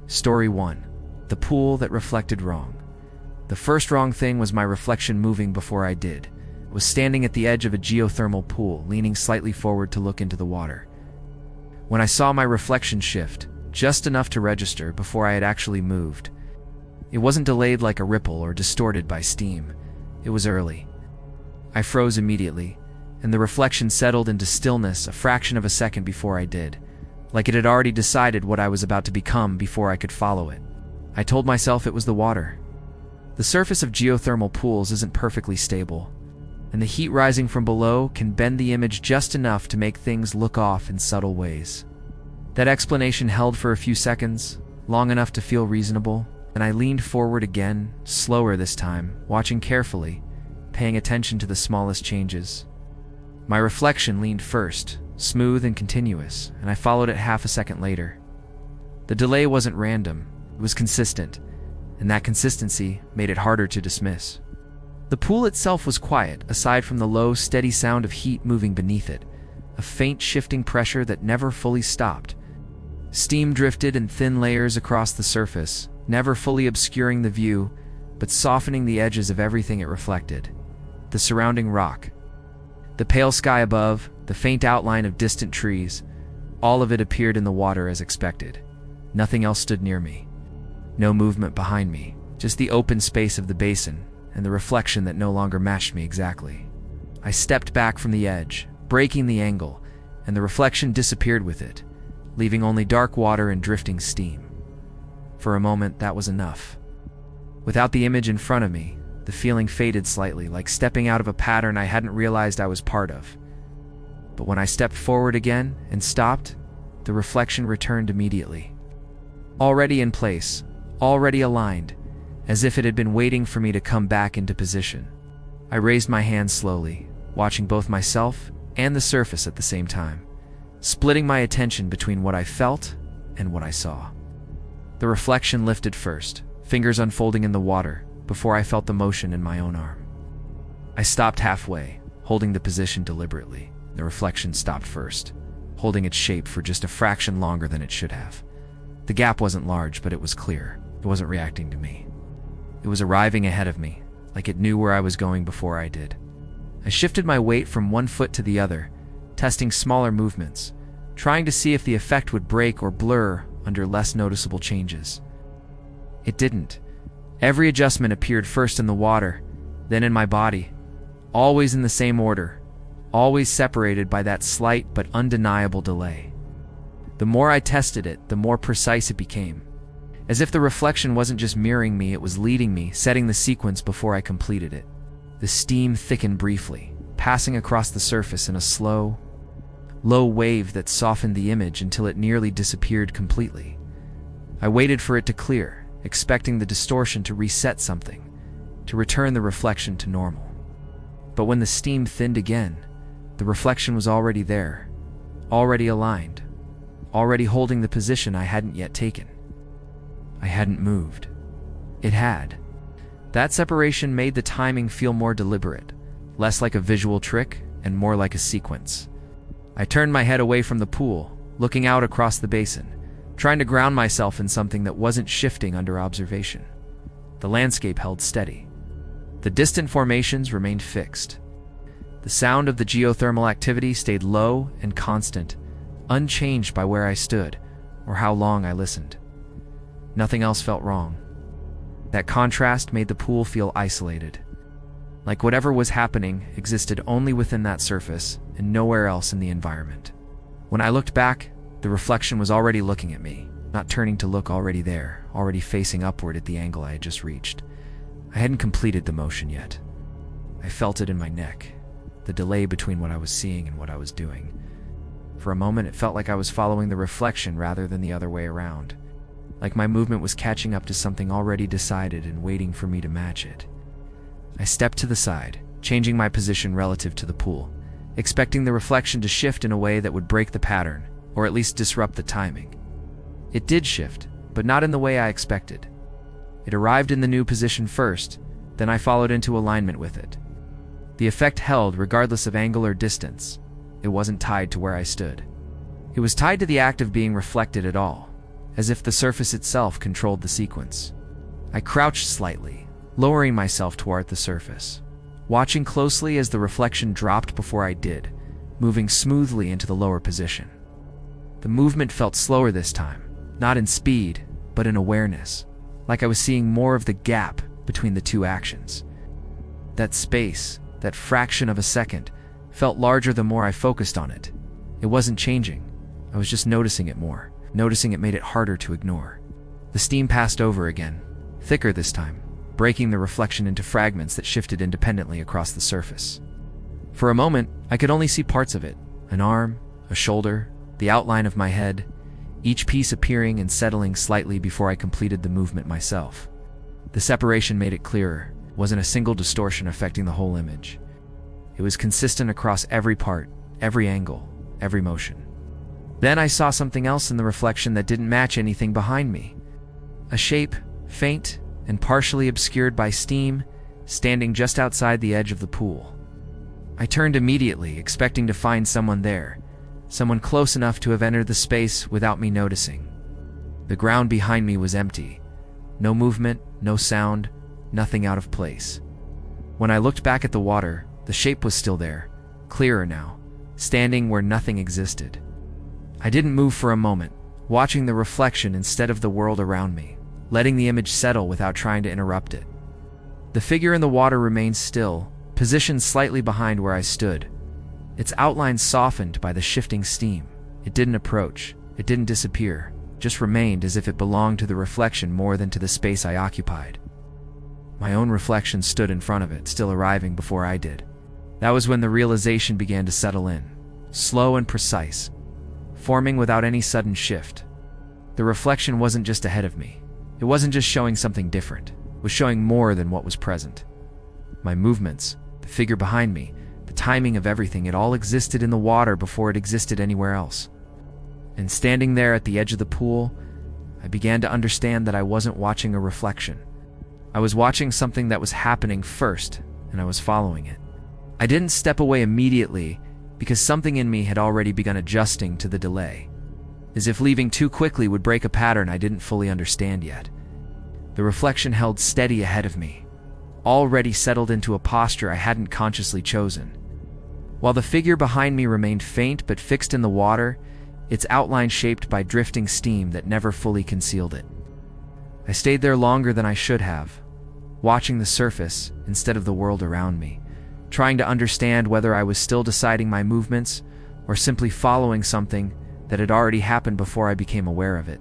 Story 1. The pool that reflected wrong. The first wrong thing was my reflection moving before I did. I was standing at the edge of a geothermal pool, leaning slightly forward to look into the water. When I saw my reflection shift, just enough to register before I had actually moved. It wasn't delayed like a ripple or distorted by steam. It was early. I froze immediately, and the reflection settled into stillness a fraction of a second before I did, like it had already decided what I was about to become before I could follow it. I told myself it was the water. The surface of geothermal pools isn't perfectly stable, and the heat rising from below can bend the image just enough to make things look off in subtle ways. That explanation held for a few seconds, long enough to feel reasonable, and I leaned forward again, slower this time, watching carefully, paying attention to the smallest changes. My reflection leaned first, smooth and continuous, and I followed it half a second later. The delay wasn't random, it was consistent, and that consistency made it harder to dismiss. The pool itself was quiet, aside from the low, steady sound of heat moving beneath it, a faint shifting pressure that never fully stopped. Steam drifted in thin layers across the surface, never fully obscuring the view, but softening the edges of everything it reflected. The surrounding rock, the pale sky above, the faint outline of distant trees, all of it appeared in the water as expected. Nothing else stood near me. No movement behind me, just the open space of the basin, and the reflection that no longer matched me exactly. I stepped back from the edge, breaking the angle, and the reflection disappeared with it, leaving only dark water and drifting steam. For a moment, that was enough. Without the image in front of me, the feeling faded slightly, like stepping out of a pattern I hadn't realized I was part of. But when I stepped forward again and stopped, the reflection returned immediately. Already in place, already aligned, as if it had been waiting for me to come back into position. I raised my hand slowly, watching both myself and the surface at the same time, splitting my attention between what I felt and what I saw. The reflection lifted first, fingers unfolding in the water, before I felt the motion in my own arm. I stopped halfway, holding the position deliberately. The reflection stopped first, holding its shape for just a fraction longer than it should have. The gap wasn't large, but it was clear. It wasn't reacting to me. It was arriving ahead of me, like it knew where I was going before I did. I shifted my weight from one foot to the other, testing smaller movements, trying to see if the effect would break or blur under less noticeable changes. It didn't. Every adjustment appeared first in the water, then in my body, always in the same order, always separated by that slight but undeniable delay. The more I tested it, the more precise it became. As if the reflection wasn't just mirroring me, it was leading me, setting the sequence before I completed it. The steam thickened briefly, passing across the surface in a slow, low wave that softened the image until it nearly disappeared completely. I waited for it to clear, expecting the distortion to reset something, to return the reflection to normal. But when the steam thinned again, the reflection was already there, already aligned, already holding the position I hadn't yet taken. I hadn't moved. It had. That separation made the timing feel more deliberate, less like a visual trick and more like a sequence. I turned my head away from the pool, looking out across the basin, trying to ground myself in something that wasn't shifting under observation. The landscape held steady. The distant formations remained fixed. The sound of the geothermal activity stayed low and constant, unchanged by where I stood or how long I listened. Nothing else felt wrong. That contrast made the pool feel isolated, like whatever was happening existed only within that surface and nowhere else in the environment. When I looked back, the reflection was already looking at me, not turning to look, already there, already facing upward at the angle I had just reached. I hadn't completed the motion yet. I felt it in my neck, the delay between what I was seeing and what I was doing. For a moment, it felt like I was following the reflection rather than the other way around, like my movement was catching up to something already decided and waiting for me to match it. I stepped to the side, changing my position relative to the pool, expecting the reflection to shift in a way that would break the pattern, or at least disrupt the timing. It did shift, but not in the way I expected. It arrived in the new position first, then I followed into alignment with it. The effect held regardless of angle or distance. It wasn't tied to where I stood. It was tied to the act of being reflected at all, as if the surface itself controlled the sequence. I crouched slightly, lowering myself toward the surface, watching closely as the reflection dropped before I did, moving smoothly into the lower position. The movement felt slower this time, not in speed, but in awareness, like I was seeing more of the gap between the two actions. That space, that fraction of a second, felt larger the more I focused on it. It wasn't changing. I was just noticing it more. Noticing it made it harder to ignore. The steam passed over again, thicker this time, breaking the reflection into fragments that shifted independently across the surface. For a moment, I could only see parts of it: an arm, a shoulder, the outline of my head, each piece appearing and settling slightly before I completed the movement myself. The separation made it clearer. It wasn't a single distortion affecting the whole image. It was consistent across every part, every angle, every motion. Then I saw something else in the reflection that didn't match anything behind me. A shape, faint and partially obscured by steam, standing just outside the edge of the pool. I turned immediately, expecting to find someone there, someone close enough to have entered the space without me noticing. The ground behind me was empty. No movement, no sound, nothing out of place. When I looked back at the water, the shape was still there, clearer now, standing where nothing existed. I didn't move for a moment, watching the reflection instead of the world around me, letting the image settle without trying to interrupt it. The figure in the water remained still, positioned slightly behind where I stood. Its outline softened by the shifting steam. It didn't approach, it didn't disappear, just remained as if it belonged to the reflection more than to the space I occupied. My own reflection stood in front of it, still arriving before I did. That was when the realization began to settle in, slow and precise, forming without any sudden shift. The reflection wasn't just ahead of me. It wasn't just showing something different. It was showing more than what was present. My movements, the figure behind me, the timing of everything, it all existed in the water before it existed anywhere else. And standing there at the edge of the pool, I began to understand that I wasn't watching a reflection. I was watching something that was happening first, and I was following it. I didn't step away immediately because something in me had already begun adjusting to the delay, as if leaving too quickly would break a pattern I didn't fully understand yet. The reflection held steady ahead of me, already settled into a posture I hadn't consciously chosen. While the figure behind me remained faint but fixed in the water, its outline shaped by drifting steam that never fully concealed it. I stayed there longer than I should have, watching the surface instead of the world around me, trying to understand whether I was still deciding my movements or simply following something that had already happened before I became aware of it.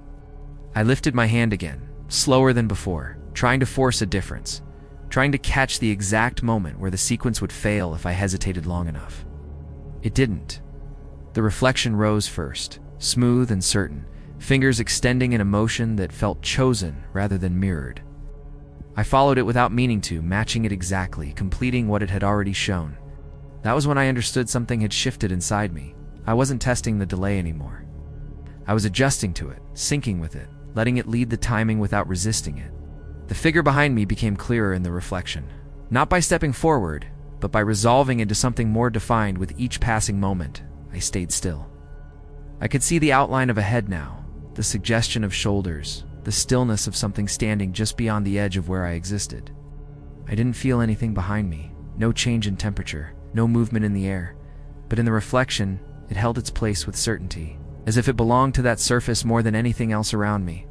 I lifted my hand again, slower than before, trying to force a difference, trying to catch the exact moment where the sequence would fail if I hesitated long enough. It didn't. The reflection rose first, smooth and certain, fingers extending in a motion that felt chosen rather than mirrored. I followed it without meaning to, matching it exactly, completing what it had already shown. That was when I understood something had shifted inside me. I wasn't testing the delay anymore. I was adjusting to it, syncing with it, letting it lead the timing without resisting it. The figure behind me became clearer in the reflection, not by stepping forward, but by resolving into something more defined with each passing moment. I stayed still. I could see the outline of a head now, the suggestion of shoulders, the stillness of something standing just beyond the edge of where I existed. I didn't feel anything behind me, no change in temperature, no movement in the air, but in the reflection, it held its place with certainty, as if it belonged to that surface more than anything else around me.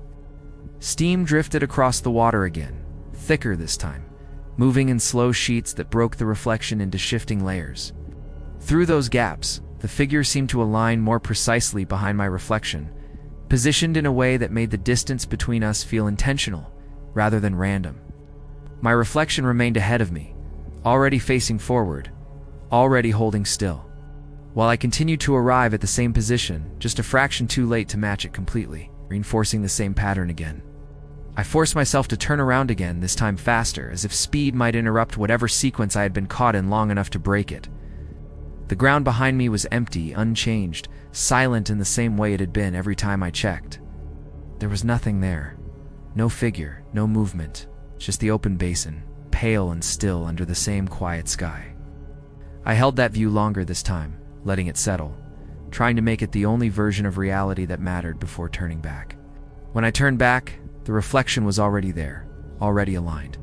Steam drifted across the water again, thicker this time, moving in slow sheets that broke the reflection into shifting layers. Through those gaps, the figure seemed to align more precisely behind my reflection, positioned in a way that made the distance between us feel intentional, rather than random. My reflection remained ahead of me, already facing forward, already holding still, while I continued to arrive at the same position, just a fraction too late to match it completely, reinforcing the same pattern again. I forced myself to turn around again, this time faster, as if speed might interrupt whatever sequence I had been caught in long enough to break it. The ground behind me was empty, unchanged, silent in the same way it had been every time I checked. There was nothing there. No figure, no movement, just the open basin, pale and still under the same quiet sky. I held that view longer this time, letting it settle, trying to make it the only version of reality that mattered before turning back. When I turned back, the reflection was already there, already aligned,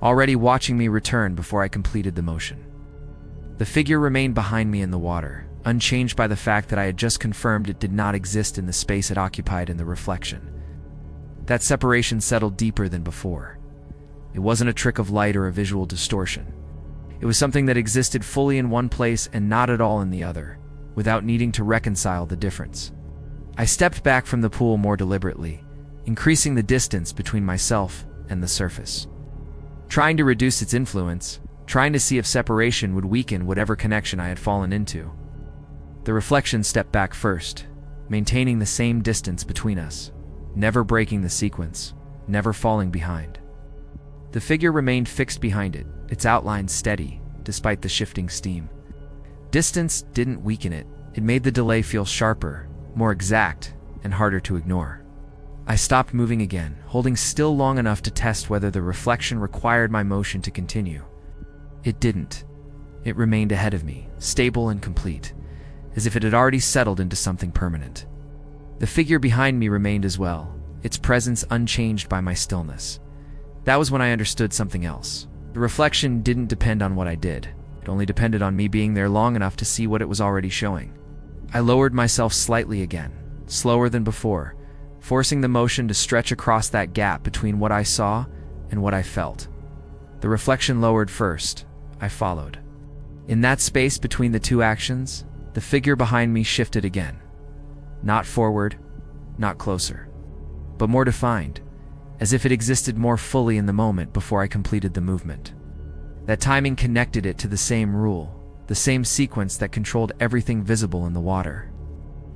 already watching me return before I completed the motion. The figure remained behind me in the water, unchanged by the fact that I had just confirmed it did not exist in the space it occupied in the reflection. That separation settled deeper than before. It wasn't a trick of light or a visual distortion. It was something that existed fully in one place and not at all in the other, without needing to reconcile the difference. I stepped back from the pool more deliberately, increasing the distance between myself and the surface. Trying to reduce its influence, trying to see if separation would weaken whatever connection I had fallen into. The reflection stepped back first, maintaining the same distance between us, never breaking the sequence, never falling behind. The figure remained fixed behind it, its outline steady, despite the shifting steam. Distance didn't weaken it, it made the delay feel sharper, more exact, and harder to ignore. I stopped moving again, holding still long enough to test whether the reflection required my motion to continue. It didn't. It remained ahead of me, stable and complete, as if it had already settled into something permanent. The figure behind me remained as well, its presence unchanged by my stillness. That was when I understood something else. The reflection didn't depend on what I did. It only depended on me being there long enough to see what it was already showing. I lowered myself slightly again, slower than before, forcing the motion to stretch across that gap between what I saw and what I felt. The reflection lowered first. I followed. In that space between the two actions, the figure behind me shifted again. Not forward, not closer, but more defined, as if it existed more fully in the moment before I completed the movement. That timing connected it to the same rule, the same sequence that controlled everything visible in the water.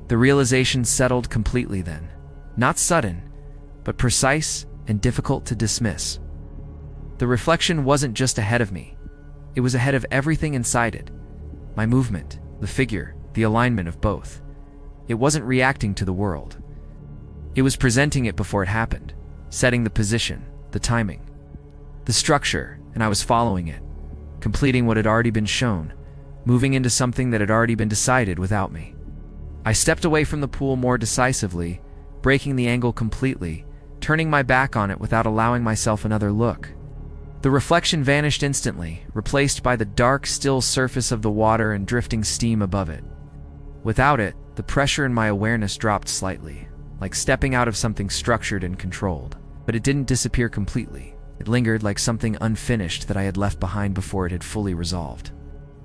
The realization settled completely then. Not sudden, but precise and difficult to dismiss. The reflection wasn't just ahead of me. It was ahead of everything inside it. My movement, the figure, the alignment of both. It wasn't reacting to the world. It was presenting it before it happened, setting the position, the timing, the structure, and I was following it, completing what had already been shown, moving into something that had already been decided without me. I stepped away from the pool more decisively, breaking the angle completely, turning my back on it without allowing myself another look. The reflection vanished instantly, replaced by the dark, still surface of the water and drifting steam above it. Without it, the pressure in my awareness dropped slightly, like stepping out of something structured and controlled. But it didn't disappear completely. It lingered like something unfinished that I had left behind before it had fully resolved.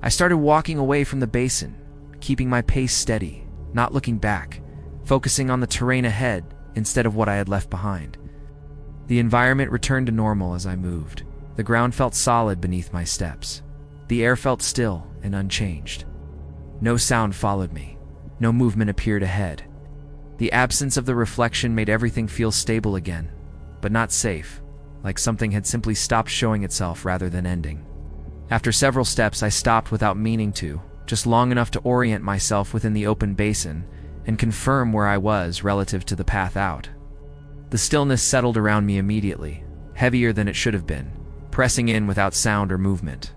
I started walking away from the basin, keeping my pace steady, not looking back, focusing on the terrain ahead instead of what I had left behind. The environment returned to normal as I moved. The ground felt solid beneath my steps. The air felt still and unchanged. No sound followed me. No movement appeared ahead. The absence of the reflection made everything feel stable again, but not safe, like something had simply stopped showing itself rather than ending. After several steps, I stopped without meaning to, just long enough to orient myself within the open basin and confirm where I was relative to the path out. The stillness settled around me immediately, heavier than it should have been, pressing in without sound or movement.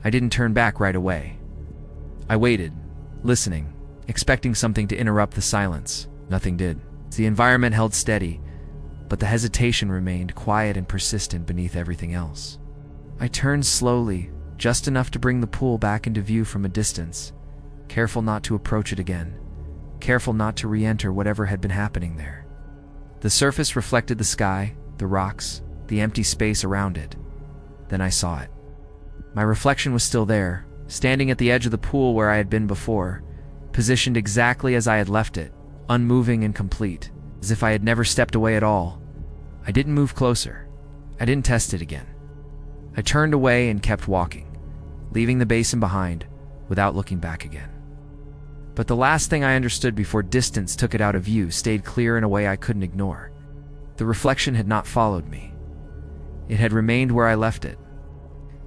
I didn't turn back right away. I waited, listening, expecting something to interrupt the silence. Nothing did. The environment held steady, but the hesitation remained quiet and persistent beneath everything else. I turned slowly, just enough to bring the pool back into view from a distance, careful not to approach it again, careful not to re-enter whatever had been happening there. The surface reflected the sky, the rocks, the empty space around it. Then I saw it. My reflection was still there, standing at the edge of the pool where I had been before, positioned exactly as I had left it, unmoving and complete, as if I had never stepped away at all. I didn't move closer. I didn't test it again. I turned away and kept walking, leaving the basin behind, without looking back again. But the last thing I understood before distance took it out of view stayed clear in a way I couldn't ignore. The reflection had not followed me. It had remained where I left it.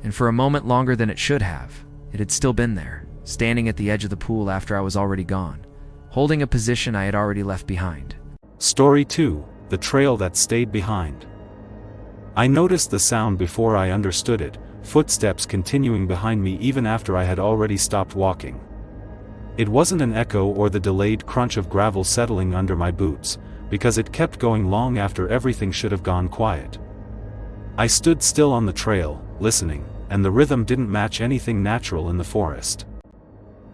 And for a moment longer than it should have, it had still been there, standing at the edge of the pool after I was already gone, holding a position I had already left behind. Story 2: The Trail That Stayed Behind. I noticed the sound before I understood it, footsteps continuing behind me even after I had already stopped walking. It wasn't an echo or the delayed crunch of gravel settling under my boots, because it kept going long after everything should have gone quiet. I stood still on the trail, listening, and the rhythm didn't match anything natural in the forest.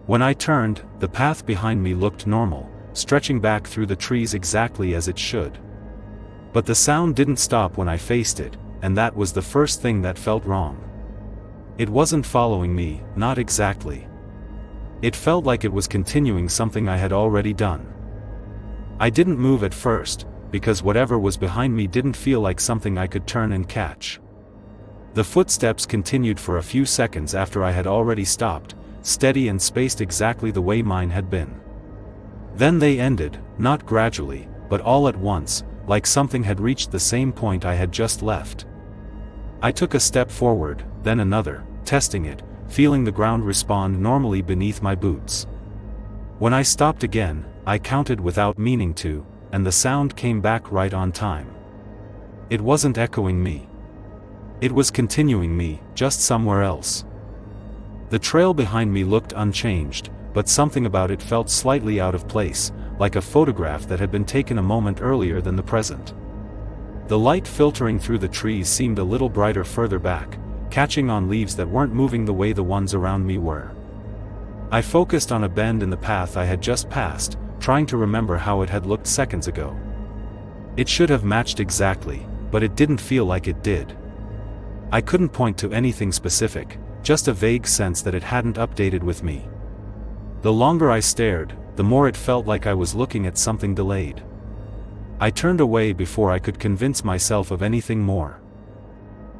When I turned, the path behind me looked normal, stretching back through the trees exactly as it should. But the sound didn't stop when I faced it, and that was the first thing that felt wrong. It wasn't following me, not exactly. It felt like it was continuing something I had already done. I didn't move at first, because whatever was behind me didn't feel like something I could turn and catch. The footsteps continued for a few seconds after I had already stopped, steady and spaced exactly the way mine had been. Then they ended, not gradually, but all at once, like something had reached the same point I had just left. I took a step forward, then another, testing it, feeling the ground respond normally beneath my boots. When I stopped again, I counted without meaning to, and the sound came back right on time. It wasn't echoing me. It was continuing me, just somewhere else. The trail behind me looked unchanged, but something about it felt slightly out of place, like a photograph that had been taken a moment earlier than the present. The light filtering through the trees seemed a little brighter further back, catching on leaves that weren't moving the way the ones around me were. I focused on a bend in the path I had just passed, trying to remember how it had looked seconds ago. It should have matched exactly, but it didn't feel like it did. I couldn't point to anything specific, just a vague sense that it hadn't updated with me. The longer I stared, the more it felt like I was looking at something delayed. I turned away before I could convince myself of anything more.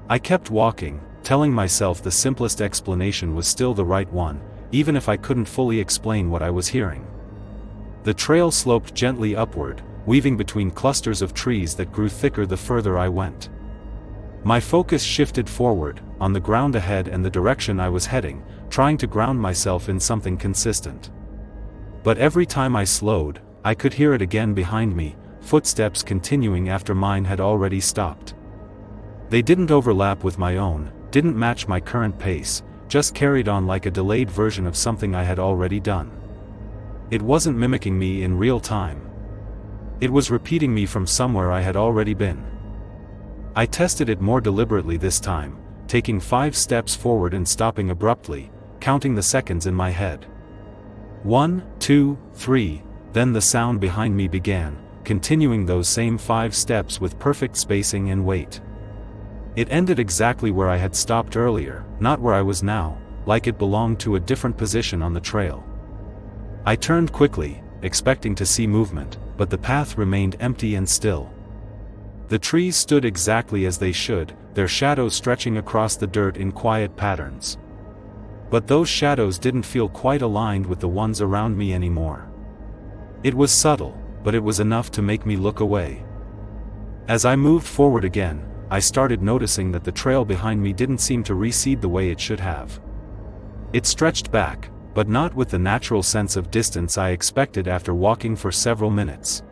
I kept walking, telling myself the simplest explanation was still the right one, even if I couldn't fully explain what I was hearing. The trail sloped gently upward, weaving between clusters of trees that grew thicker the further I went. My focus shifted forward, on the ground ahead and the direction I was heading, trying to ground myself in something consistent. But every time I slowed, I could hear it again behind me, footsteps continuing after mine had already stopped. They didn't overlap with my own, didn't match my current pace, just carried on like a delayed version of something I had already done. It wasn't mimicking me in real time. It was repeating me from somewhere I had already been. I tested it more deliberately this time, taking 5 steps forward and stopping abruptly, counting the seconds in my head. 1, 2, 3, then the sound behind me began, continuing those same 5 steps with perfect spacing and weight. It ended exactly where I had stopped earlier, not where I was now, like it belonged to a different position on the trail. I turned quickly, expecting to see movement, but the path remained empty and still. The trees stood exactly as they should, their shadows stretching across the dirt in quiet patterns. But those shadows didn't feel quite aligned with the ones around me anymore. It was subtle, but it was enough to make me look away. As I moved forward again, I started noticing that the trail behind me didn't seem to recede the way it should have. It stretched back, but not with the natural sense of distance I expected after walking for several minutes.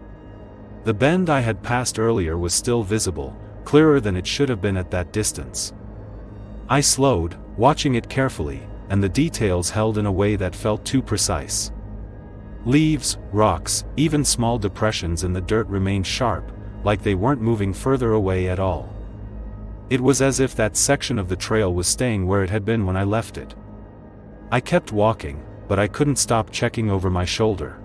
The bend I had passed earlier was still visible, clearer than it should have been at that distance. I slowed, watching it carefully, and the details held in a way that felt too precise. Leaves, rocks, even small depressions in the dirt remained sharp, like they weren't moving further away at all. It was as if that section of the trail was staying where it had been when I left it. I kept walking, but I couldn't stop checking over my shoulder.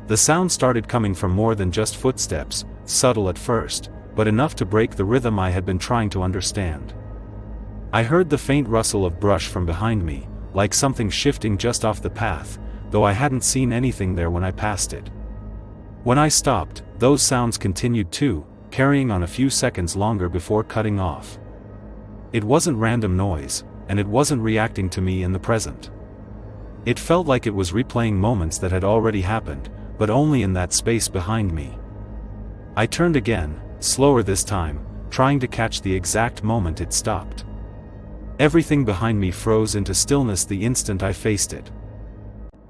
The sound started coming from more than just footsteps, subtle at first, but enough to break the rhythm I had been trying to understand. I heard the faint rustle of brush from behind me, like something shifting just off the path, though I hadn't seen anything there when I passed it. When I stopped, those sounds continued too, carrying on a few seconds longer before cutting off. It wasn't random noise, and it wasn't reacting to me in the present. It felt like it was replaying moments that had already happened, but only in that space behind me. I turned again, slower this time, trying to catch the exact moment it stopped. Everything behind me froze into stillness the instant I faced it.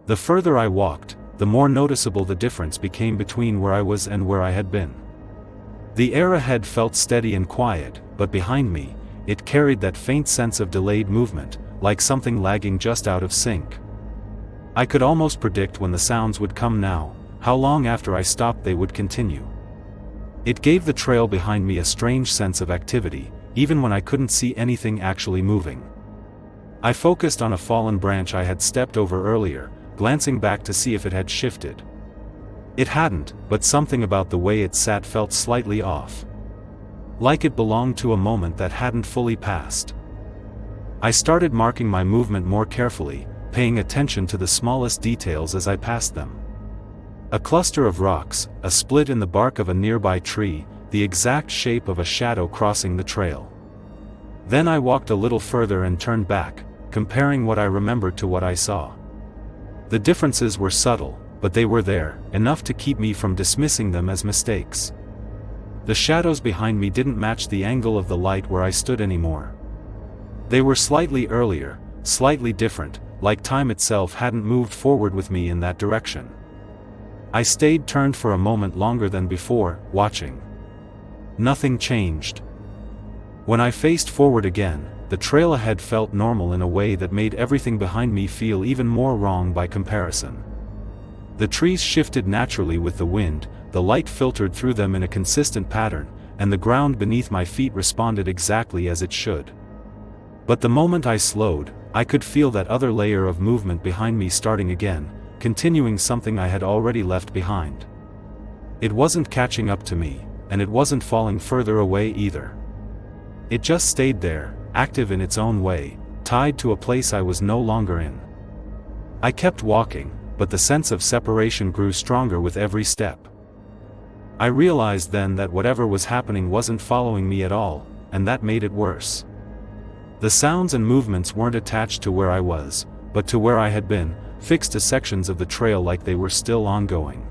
The further I walked, the more noticeable the difference became between where I was and where I had been. The air ahead felt steady and quiet, but behind me, it carried that faint sense of delayed movement, like something lagging just out of sync. I could almost predict when the sounds would come now, how long after I stopped they would continue. It gave the trail behind me a strange sense of activity, even when I couldn't see anything actually moving. I focused on a fallen branch I had stepped over earlier, glancing back to see if it had shifted. It hadn't, but something about the way it sat felt slightly off. Like it belonged to a moment that hadn't fully passed. I started marking my movement more carefully, paying attention to the smallest details as I passed them. A cluster of rocks, a split in the bark of a nearby tree, the exact shape of a shadow crossing the trail. Then I walked a little further and turned back, comparing what I remembered to what I saw. The differences were subtle, but they were there, enough to keep me from dismissing them as mistakes. The shadows behind me didn't match the angle of the light where I stood anymore. They were slightly earlier, slightly different, like time itself hadn't moved forward with me in that direction. I stayed turned for a moment longer than before, watching. Nothing changed. When I faced forward again, the trail ahead felt normal in a way that made everything behind me feel even more wrong by comparison. The trees shifted naturally with the wind, the light filtered through them in a consistent pattern, and the ground beneath my feet responded exactly as it should. But the moment I slowed, I could feel that other layer of movement behind me starting again, continuing something I had already left behind. It wasn't catching up to me, and it wasn't falling further away either. It just stayed there, active in its own way, tied to a place I was no longer in. I kept walking, but the sense of separation grew stronger with every step. I realized then that whatever was happening wasn't following me at all, and that made it worse. The sounds and movements weren't attached to where I was, but to where I had been, fixed to sections of the trail like they were still ongoing.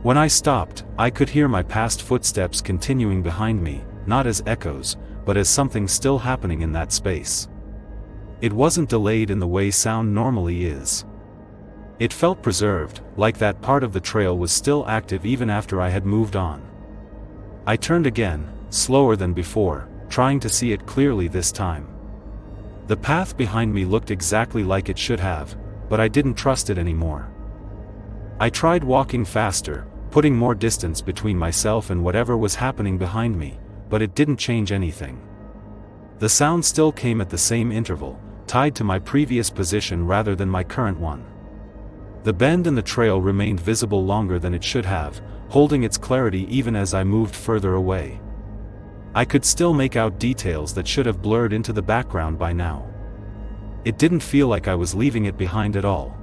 When I stopped, I could hear my past footsteps continuing behind me, not as echoes, but as something still happening in that space. It wasn't delayed in the way sound normally is. It felt preserved, like that part of the trail was still active even after I had moved on. I turned again, slower than before, trying to see it clearly this time. The path behind me looked exactly like it should have, but I didn't trust it anymore. I tried walking faster, putting more distance between myself and whatever was happening behind me, but it didn't change anything. The sound still came at the same interval, tied to my previous position rather than my current one. The bend in the trail remained visible longer than it should have, holding its clarity even as I moved further away. I could still make out details that should have blurred into the background by now. It didn't feel like I was leaving it behind at all.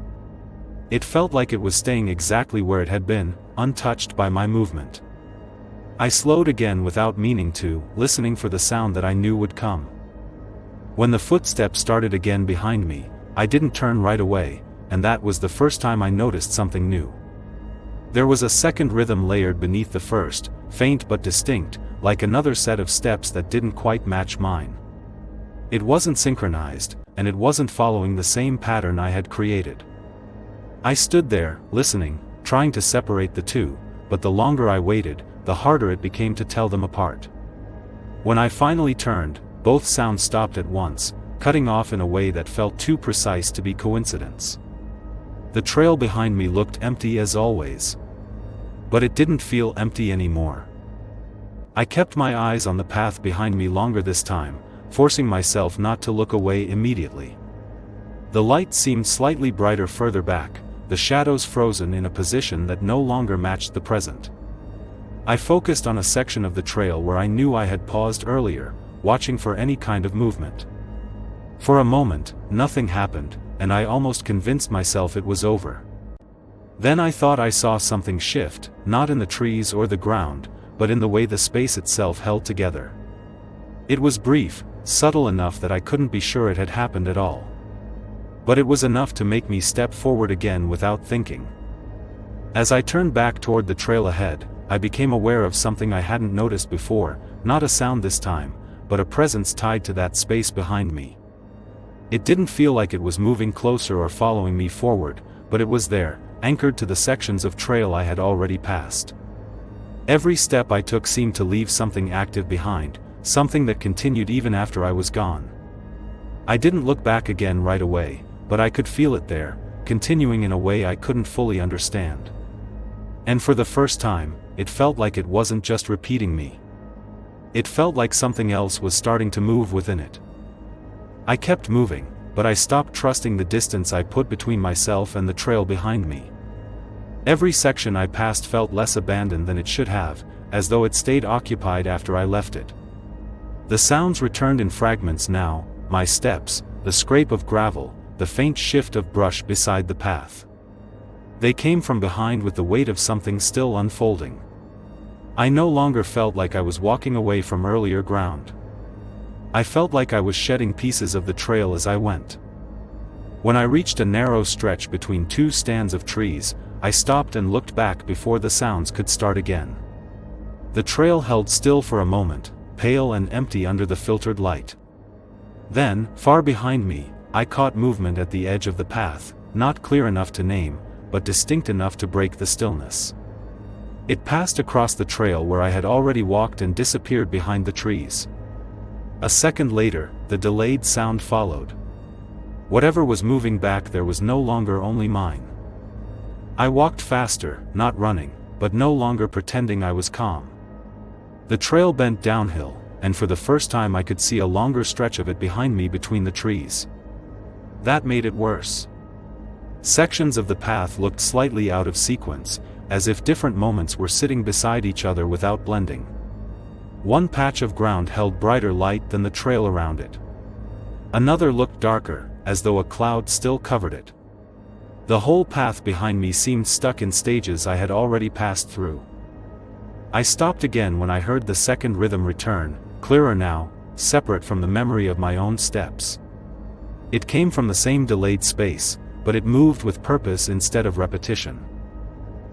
It felt like it was staying exactly where it had been, untouched by my movement. I slowed again without meaning to, listening for the sound that I knew would come. When the footsteps started again behind me, I didn't turn right away, and that was the first time I noticed something new. There was a second rhythm layered beneath the first, faint but distinct, like another set of steps that didn't quite match mine. It wasn't synchronized, and it wasn't following the same pattern I had created. I stood there, listening, trying to separate the two, but the longer I waited, the harder it became to tell them apart. When I finally turned, both sounds stopped at once, cutting off in a way that felt too precise to be coincidence. The trail behind me looked empty as always. But it didn't feel empty anymore. I kept my eyes on the path behind me longer this time, forcing myself not to look away immediately. The light seemed slightly brighter further back, the shadows frozen in a position that no longer matched the present. I focused on a section of the trail where I knew I had paused earlier, watching for any kind of movement. For a moment, nothing happened, and I almost convinced myself it was over. Then I thought I saw something shift, not in the trees or the ground, but in the way the space itself held together. It was brief, subtle enough that I couldn't be sure it had happened at all. But it was enough to make me step forward again without thinking. As I turned back toward the trail ahead, I became aware of something I hadn't noticed before, not a sound this time, but a presence tied to that space behind me. It didn't feel like it was moving closer or following me forward, but it was there, anchored to the sections of trail I had already passed. Every step I took seemed to leave something active behind, something that continued even after I was gone. I didn't look back again right away, but I could feel it there, continuing in a way I couldn't fully understand. And for the first time, it felt like it wasn't just repeating me. It felt like something else was starting to move within it. I kept moving, but I stopped trusting the distance I put between myself and the trail behind me. Every section I passed felt less abandoned than it should have, as though it stayed occupied after I left it. The sounds returned in fragments now, my steps, the scrape of gravel, the faint shift of brush beside the path. They came from behind with the weight of something still unfolding. I no longer felt like I was walking away from earlier ground. I felt like I was shedding pieces of the trail as I went. When I reached a narrow stretch between two stands of trees, I stopped and looked back before the sounds could start again. The trail held still for a moment, pale and empty under the filtered light. Then, far behind me, I caught movement at the edge of the path, not clear enough to name, but distinct enough to break the stillness. It passed across the trail where I had already walked and disappeared behind the trees. A second later, the delayed sound followed. Whatever was moving back there was no longer only mine. I walked faster, not running, but no longer pretending I was calm. The trail bent downhill, and for the first time I could see a longer stretch of it behind me between the trees. That made it worse. Sections of the path looked slightly out of sequence, as if different moments were sitting beside each other without blending. One patch of ground held brighter light than the trail around it. Another looked darker, as though a cloud still covered it. The whole path behind me seemed stuck in stages I had already passed through. I stopped again when I heard the second rhythm return, clearer now, separate from the memory of my own steps. It came from the same delayed space, but it moved with purpose instead of repetition.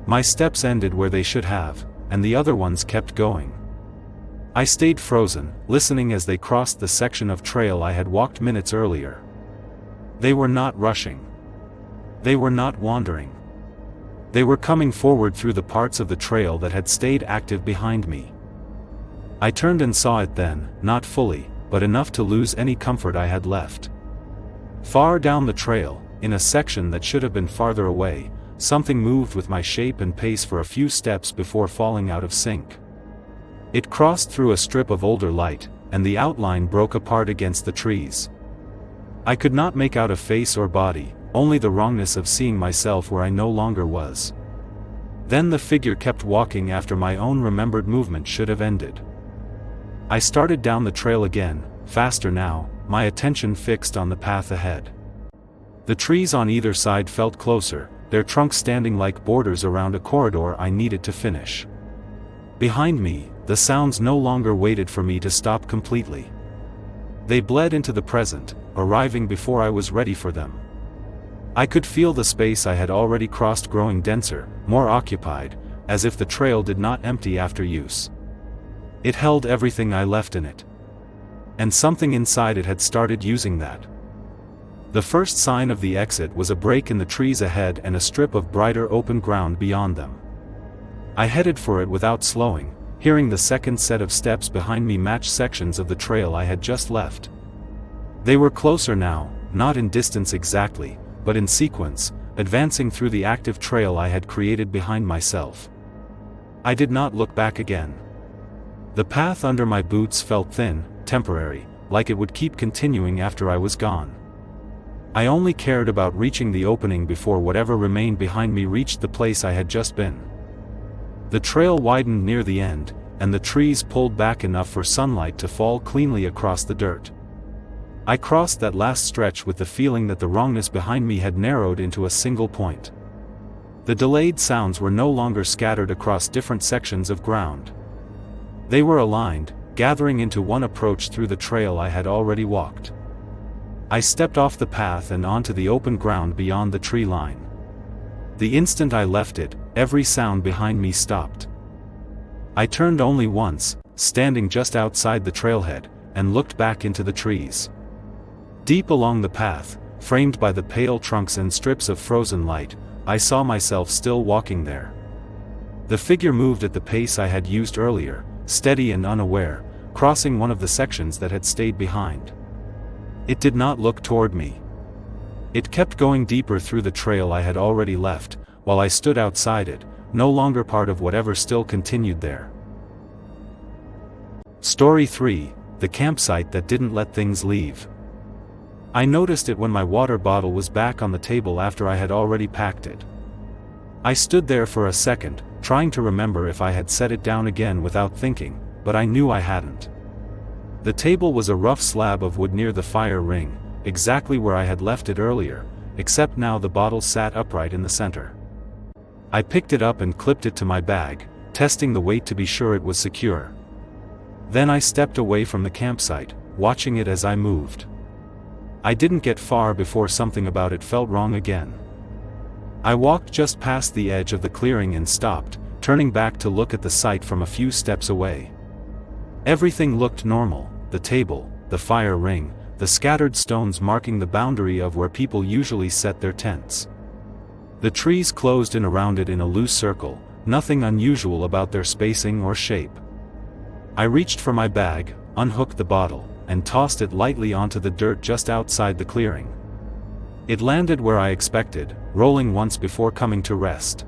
My steps ended where they should have, and the other ones kept going. I stayed frozen, listening as they crossed the section of trail I had walked minutes earlier. They were not rushing. They were not wandering. They were coming forward through the parts of the trail that had stayed active behind me. I turned and saw it then, not fully, but enough to lose any comfort I had left. Far down the trail, in a section that should have been farther away, something moved with my shape and pace for a few steps before falling out of sync. It crossed through a strip of older light, and the outline broke apart against the trees. I could not make out a face or body, only the wrongness of seeing myself where I no longer was. Then the figure kept walking after my own remembered movement should have ended. I started down the trail again, faster now, my attention fixed on the path ahead. The trees on either side felt closer, their trunks standing like borders around a corridor I needed to finish. Behind me, the sounds no longer waited for me to stop completely. They bled into the present, arriving before I was ready for them. I could feel the space I had already crossed growing denser, more occupied, as if the trail did not empty after use. It held everything I left in it. And something inside it had started using that. The first sign of the exit was a break in the trees ahead and a strip of brighter open ground beyond them. I headed for it without slowing, hearing the second set of steps behind me match sections of the trail I had just left. They were closer now, not in distance exactly, but in sequence, advancing through the active trail I had created behind myself. I did not look back again. The path under my boots felt thin, temporary, like it would keep continuing after I was gone. I only cared about reaching the opening before whatever remained behind me reached the place I had just been. The trail widened near the end, and the trees pulled back enough for sunlight to fall cleanly across the dirt. I crossed that last stretch with the feeling that the wrongness behind me had narrowed into a single point. The delayed sounds were no longer scattered across different sections of ground. They were aligned, gathering into one approach through the trail I had already walked. I stepped off the path and onto the open ground beyond the tree line. The instant I left it, every sound behind me stopped. I turned only once, standing just outside the trailhead, and looked back into the trees. Deep along the path, framed by the pale trunks and strips of frozen light, I saw myself still walking there. The figure moved at the pace I had used earlier, steady and unaware, crossing one of the sections that had stayed behind. It did not look toward me. It kept going deeper through the trail I had already left, while I stood outside it, no longer part of whatever still continued there. Story 3: The campsite that didn't let things leave. I noticed it when my water bottle was back on the table after I had already packed it. I stood there for a second, trying to remember if I had set it down again without thinking, but I knew I hadn't. The table was a rough slab of wood near the fire ring, exactly where I had left it earlier, except now the bottle sat upright in the center. I picked it up and clipped it to my bag, testing the weight to be sure it was secure. Then I stepped away from the campsite, watching it as I moved. I didn't get far before something about it felt wrong again. I walked just past the edge of the clearing and stopped, turning back to look at the site from a few steps away. Everything looked normal: the table, the fire ring, the scattered stones marking the boundary of where people usually set their tents. The trees closed in around it in a loose circle, nothing unusual about their spacing or shape. I reached for my bag, unhooked the bottle, and tossed it lightly onto the dirt just outside the clearing. It landed where I expected, rolling once before coming to rest.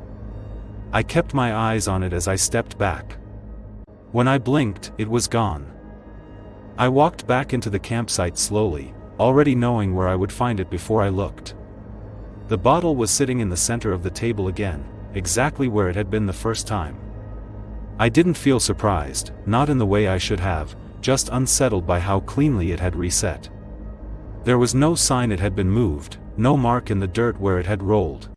I kept my eyes on it as I stepped back. When I blinked, it was gone. I walked back into the campsite slowly, already knowing where I would find it before I looked. The bottle was sitting in the center of the table again, exactly where it had been the first time. I didn't feel surprised, not in the way I should have, just unsettled by how cleanly it had reset. There was no sign it had been moved, no mark in the dirt where it had rolled.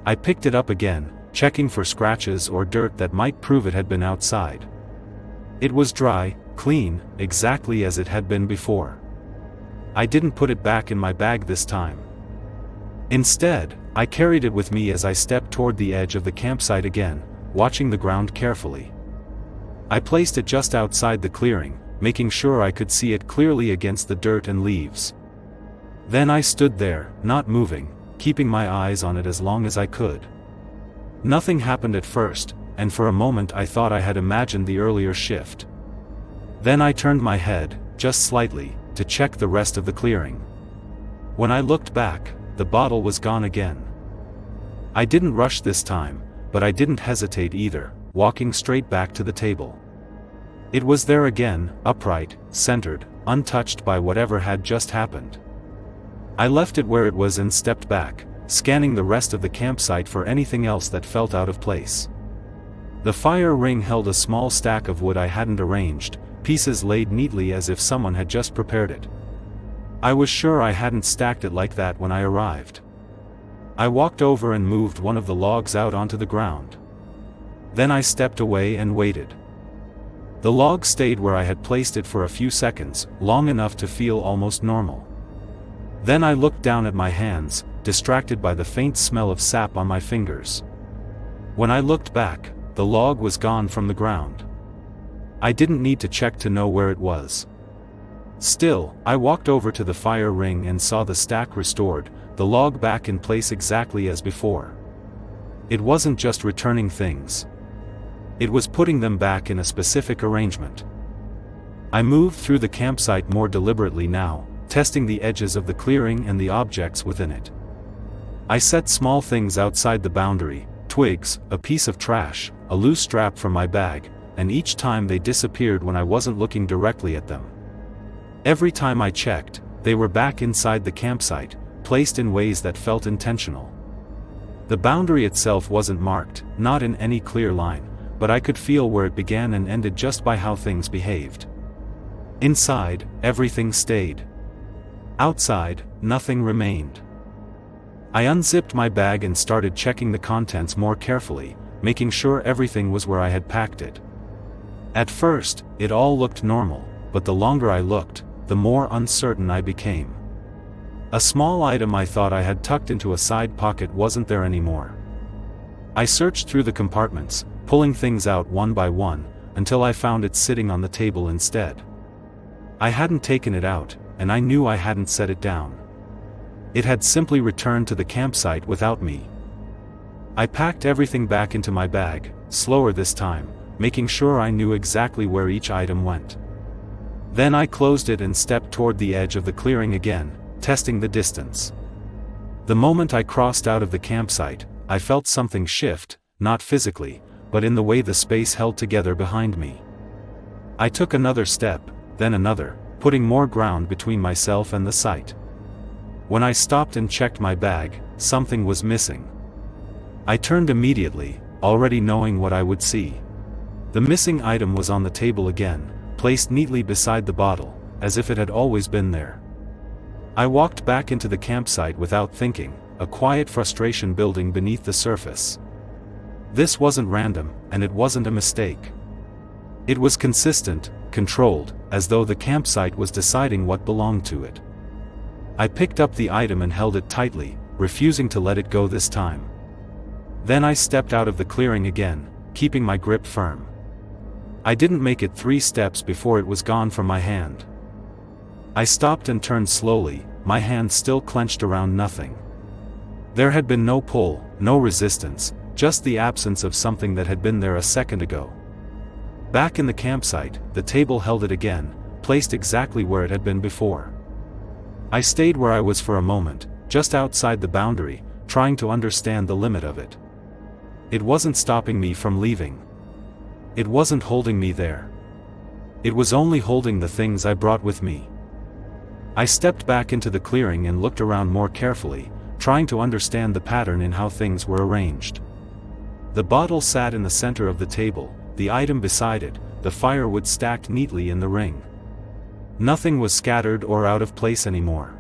I picked it up again, checking for scratches or dirt that might prove it had been outside. It was dry, clean, exactly as it had been before. I didn't put it back in my bag this time. Instead, I carried it with me as I stepped toward the edge of the campsite again, watching the ground carefully. I placed it just outside the clearing, making sure I could see it clearly against the dirt and leaves. Then I stood there, not moving, keeping my eyes on it as long as I could. Nothing happened at first, and for a moment I thought I had imagined the earlier shift. Then I turned my head, just slightly, to check the rest of the clearing. When I looked back, the bottle was gone again. I didn't rush this time, but I didn't hesitate either, walking straight back to the table. It was there again, upright, centered, untouched by whatever had just happened. I left it where it was and stepped back, scanning the rest of the campsite for anything else that felt out of place. The fire ring held a small stack of wood I hadn't arranged, pieces laid neatly as if someone had just prepared it. I was sure I hadn't stacked it like that when I arrived. I walked over and moved one of the logs out onto the ground. Then I stepped away and waited. The log stayed where I had placed it for a few seconds, long enough to feel almost normal. Then I looked down at my hands, distracted by the faint smell of sap on my fingers. When I looked back, the log was gone from the ground. I didn't need to check to know where it was. Still, I walked over to the fire ring and saw the stack restored, the log back in place exactly as before. It wasn't just returning things. It was putting them back in a specific arrangement. I moved through the campsite more deliberately now, testing the edges of the clearing and the objects within it. I set small things outside the boundary, twigs, a piece of trash, a loose strap from my bag, and each time they disappeared when I wasn't looking directly at them. Every time I checked, they were back inside the campsite, placed in ways that felt intentional. The boundary itself wasn't marked, not in any clear line, but I could feel where it began and ended just by how things behaved. Inside, everything stayed. Outside, nothing remained. I unzipped my bag and started checking the contents more carefully, making sure everything was where I had packed it. At first, it all looked normal, but the longer I looked, the more uncertain I became. A small item I thought I had tucked into a side pocket wasn't there anymore. I searched through the compartments, pulling things out one by one, until I found it sitting on the table instead. I hadn't taken it out, and I knew I hadn't set it down. It had simply returned to the campsite without me. I packed everything back into my bag, slower this time, making sure I knew exactly where each item went. Then I closed it and stepped toward the edge of the clearing again, testing the distance. The moment I crossed out of the campsite, I felt something shift, not physically, but in the way the space held together behind me. I took another step, then another, putting more ground between myself and the sight. When I stopped and checked my bag, something was missing. I turned immediately, already knowing what I would see. The missing item was on the table again, placed neatly beside the bottle, as if it had always been there. I walked back into the campsite without thinking, a quiet frustration building beneath the surface. This wasn't random, and it wasn't a mistake. It was consistent, controlled, as though the campsite was deciding what belonged to it. I picked up the item and held it tightly, refusing to let it go this time. Then I stepped out of the clearing again, keeping my grip firm. I didn't make it 3 steps before it was gone from my hand. I stopped and turned slowly, my hand still clenched around nothing. There had been no pull, no resistance, just the absence of something that had been there a second ago. Back in the campsite, the table held it again, placed exactly where it had been before. I stayed where I was for a moment, just outside the boundary, trying to understand the limit of it. It wasn't stopping me from leaving. It wasn't holding me there. It was only holding the things I brought with me. I stepped back into the clearing and looked around more carefully, trying to understand the pattern in how things were arranged. The bottle sat in the center of the table, the item beside it, the firewood stacked neatly in the ring. Nothing was scattered or out of place anymore.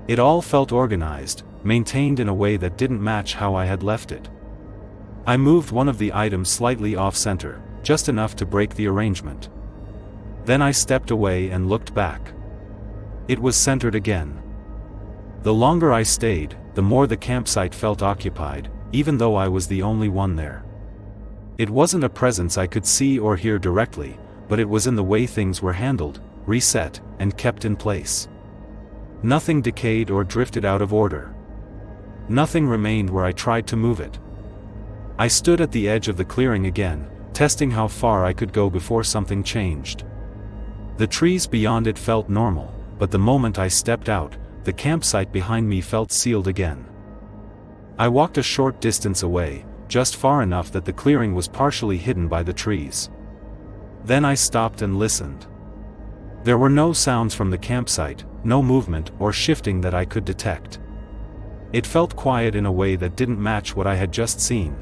It all felt organized, maintained in a way that didn't match how I had left it. I moved one of the items slightly off-center, just enough to break the arrangement. Then I stepped away and looked back. It was centered again. The longer I stayed, the more the campsite felt occupied, even though I was the only one there. It wasn't a presence I could see or hear directly, but it was in the way things were handled, reset, and kept in place. Nothing decayed or drifted out of order. Nothing remained where I tried to move it. I stood at the edge of the clearing again, testing how far I could go before something changed. The trees beyond it felt normal, but the moment I stepped out, the campsite behind me felt sealed again. I walked a short distance away, just far enough that the clearing was partially hidden by the trees. Then I stopped and listened. There were no sounds from the campsite, no movement or shifting that I could detect. It felt quiet in a way that didn't match what I had just seen.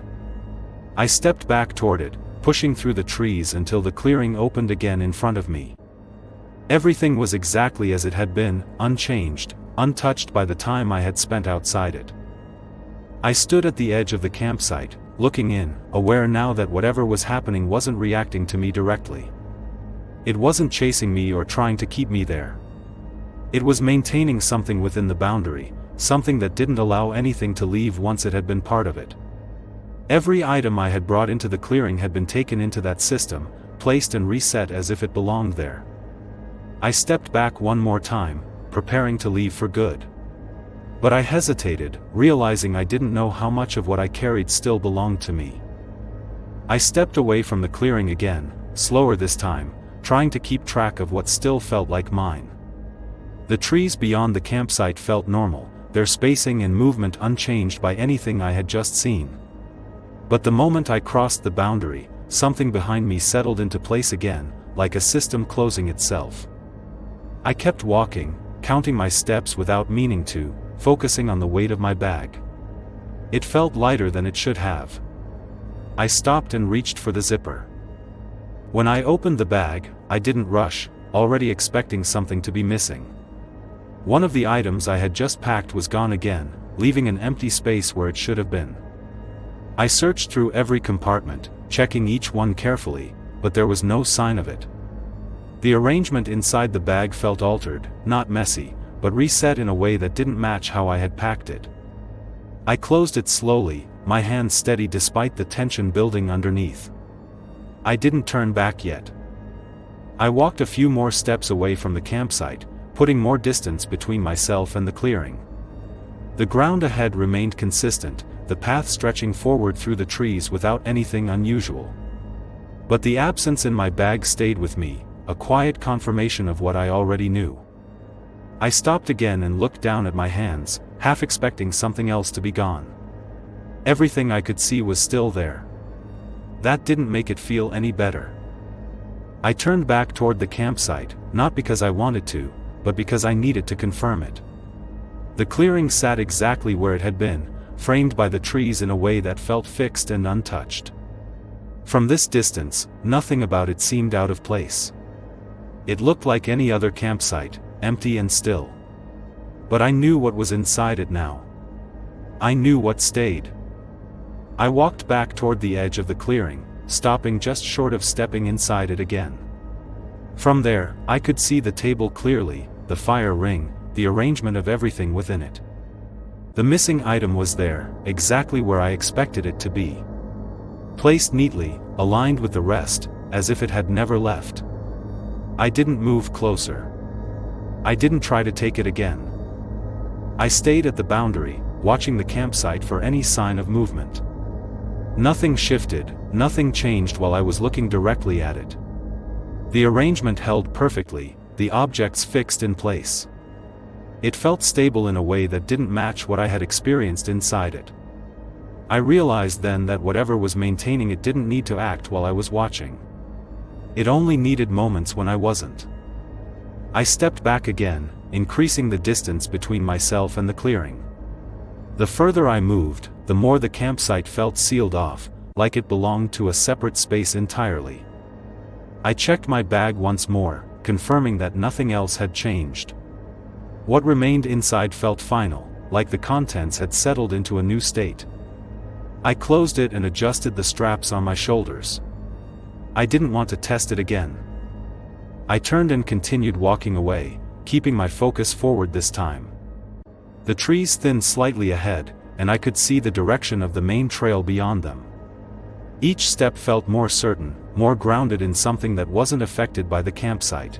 I stepped back toward it, pushing through the trees until the clearing opened again in front of me. Everything was exactly as it had been, unchanged, untouched by the time I had spent outside it. I stood at the edge of the campsite, looking in, aware now that whatever was happening wasn't reacting to me directly. It wasn't chasing me or trying to keep me there. It was maintaining something within the boundary, something that didn't allow anything to leave once it had been part of it. Every item I had brought into the clearing had been taken into that system, placed and reset as if it belonged there. I stepped back one more time, preparing to leave for good. But I hesitated, realizing I didn't know how much of what I carried still belonged to me. I stepped away from the clearing again, slower this time, trying to keep track of what still felt like mine. The trees beyond the campsite felt normal, their spacing and movement unchanged by anything I had just seen. But the moment I crossed the boundary, something behind me settled into place again, like a system closing itself. I kept walking, counting my steps without meaning to, focusing on the weight of my bag. It felt lighter than it should have. I stopped and reached for the zipper. When I opened the bag, I didn't rush, already expecting something to be missing. One of the items I had just packed was gone again, leaving an empty space where it should have been. I searched through every compartment, checking each one carefully, but there was no sign of it. The arrangement inside the bag felt altered, not messy, but reset in a way that didn't match how I had packed it. I closed it slowly, my hand steady despite the tension building underneath. I didn't turn back yet. I walked a few more steps away from the campsite, putting more distance between myself and the clearing. The ground ahead remained consistent, the path stretching forward through the trees without anything unusual. But the absence in my bag stayed with me, a quiet confirmation of what I already knew. I stopped again and looked down at my hands, half expecting something else to be gone. Everything I could see was still there. That didn't make it feel any better. I turned back toward the campsite, not because I wanted to, but because I needed to confirm it. The clearing sat exactly where it had been, framed by the trees in a way that felt fixed and untouched. From this distance, nothing about it seemed out of place. It looked like any other campsite, empty and still. But I knew what was inside it now. I knew what stayed. I walked back toward the edge of the clearing, stopping just short of stepping inside it again. From there, I could see the table clearly, the fire ring, the arrangement of everything within it. The missing item was there, exactly where I expected it to be. Placed neatly, aligned with the rest, as if it had never left. I didn't move closer. I didn't try to take it again. I stayed at the boundary, watching the campsite for any sign of movement. Nothing shifted, nothing changed while I was looking directly at it. The arrangement held perfectly, the objects fixed in place. It felt stable in a way that didn't match what I had experienced inside it. I realized then that whatever was maintaining it didn't need to act while I was watching. It only needed moments when I wasn't. I stepped back again, increasing the distance between myself and the clearing. The further I moved, the more the campsite felt sealed off, like it belonged to a separate space entirely. I checked my bag once more, confirming that nothing else had changed. What remained inside felt final, like the contents had settled into a new state. I closed it and adjusted the straps on my shoulders. I didn't want to test it again. I turned and continued walking away, keeping my focus forward this time. The trees thinned slightly ahead, and I could see the direction of the main trail beyond them. Each step felt more certain, more grounded in something that wasn't affected by the campsite.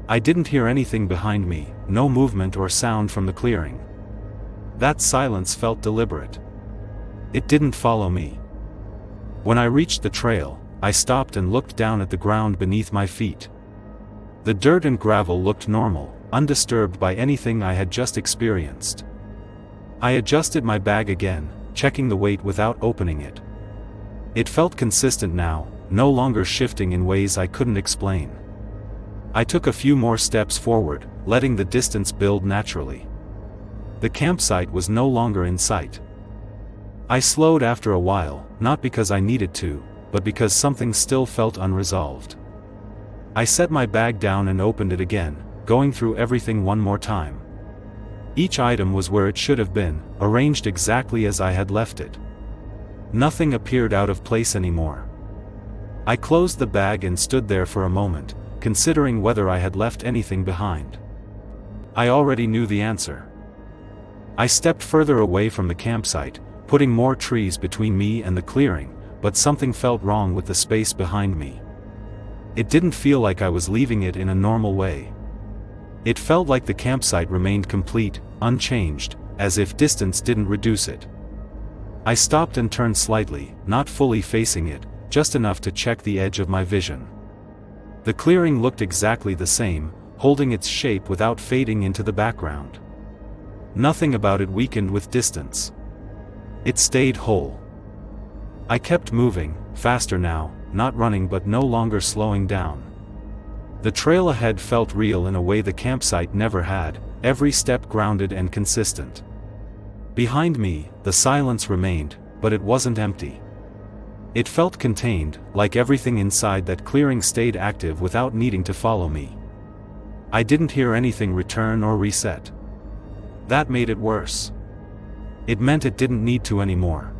I didn't hear anything behind me, no movement or sound from the clearing. That silence felt deliberate. It didn't follow me. When I reached the trail, I stopped and looked down at the ground beneath my feet. The dirt and gravel looked normal, undisturbed by anything I had just experienced. I adjusted my bag again, checking the weight without opening it. It felt consistent now, no longer shifting in ways I couldn't explain. I took a few more steps forward, letting the distance build naturally. The campsite was no longer in sight. I slowed after a while, not because I needed to, but because something still felt unresolved. I set my bag down and opened it again, going through everything one more time. Each item was where it should have been, arranged exactly as I had left it. Nothing appeared out of place anymore. I closed the bag and stood there for a moment, considering whether I had left anything behind. I already knew the answer. I stepped further away from the campsite, putting more trees between me and the clearing, but something felt wrong with the space behind me. It didn't feel like I was leaving it in a normal way. It felt like the campsite remained complete, unchanged, as if distance didn't reduce it. I stopped and turned slightly, not fully facing it, just enough to check the edge of my vision. The clearing looked exactly the same, holding its shape without fading into the background. Nothing about it weakened with distance. It stayed whole. I kept moving, faster now, not running but no longer slowing down. The trail ahead felt real in a way the campsite never had, every step grounded and consistent. Behind me, the silence remained, but it wasn't empty. It felt contained, like everything inside that clearing stayed active without needing to follow me. I didn't hear anything return or reset. That made it worse. It meant it didn't need to anymore.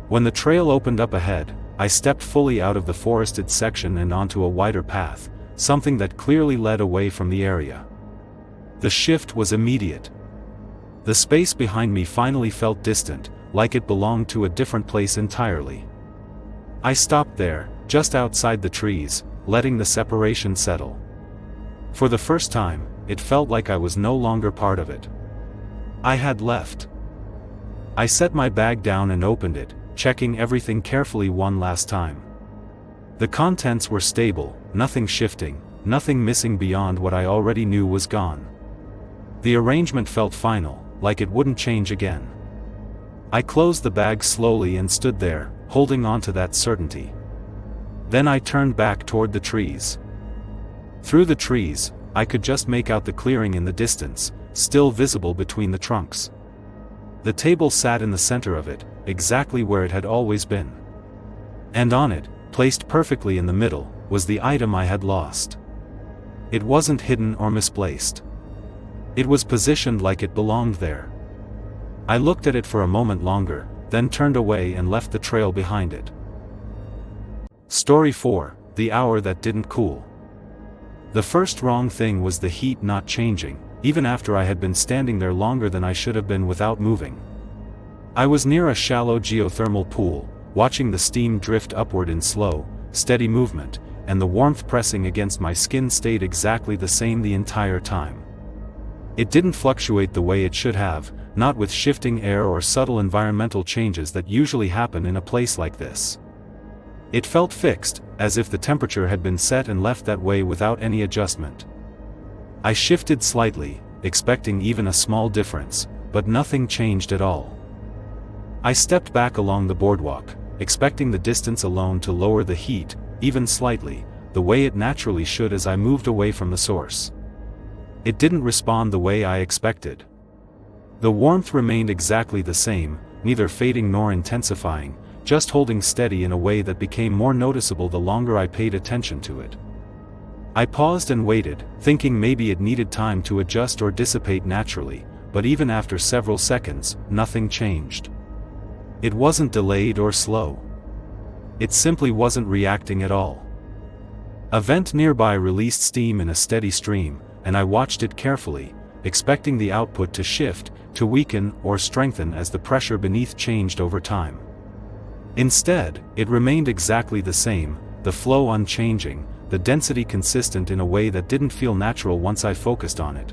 When the trail opened up ahead, I stepped fully out of the forested section and onto a wider path, something that clearly led away from the area. The shift was immediate. The space behind me finally felt distant, like it belonged to a different place entirely. I stopped there, just outside the trees, letting the separation settle. For the first time, it felt like I was no longer part of it. I had left. I set my bag down and opened it, checking everything carefully one last time. The contents were stable, nothing shifting, nothing missing beyond what I already knew was gone. The arrangement felt final, like it wouldn't change again. I closed the bag slowly and stood there, holding on to that certainty. Then I turned back toward the trees. Through the trees, I could just make out the clearing in the distance, still visible between the trunks. The table sat in the center of it, exactly where it had always been. And on it, placed perfectly in the middle, was the item I had lost. It wasn't hidden or misplaced. It was positioned like it belonged there. I looked at it for a moment longer, then turned away and left the trail behind it. Story 4: The Hour That Didn't Cool. The first wrong thing was the heat not changing, even after I had been standing there longer than I should have been without moving. I was near a shallow geothermal pool, watching the steam drift upward in slow, steady movement, and the warmth pressing against my skin stayed exactly the same the entire time. It didn't fluctuate the way it should have, not with shifting air or subtle environmental changes that usually happen in a place like this. It felt fixed, as if the temperature had been set and left that way without any adjustment. I shifted slightly, expecting even a small difference, but nothing changed at all. I stepped back along the boardwalk, expecting the distance alone to lower the heat, even slightly, the way it naturally should as I moved away from the source. It didn't respond the way I expected. The warmth remained exactly the same, neither fading nor intensifying, just holding steady in a way that became more noticeable the longer I paid attention to it. I paused and waited, thinking maybe it needed time to adjust or dissipate naturally, but even after several seconds, nothing changed. It wasn't delayed or slow. It simply wasn't reacting at all. A vent nearby released steam in a steady stream, and I watched it carefully, expecting the output to shift, to weaken or strengthen as the pressure beneath changed over time. Instead, it remained exactly the same, the flow unchanging, the density consistent in a way that didn't feel natural once I focused on it.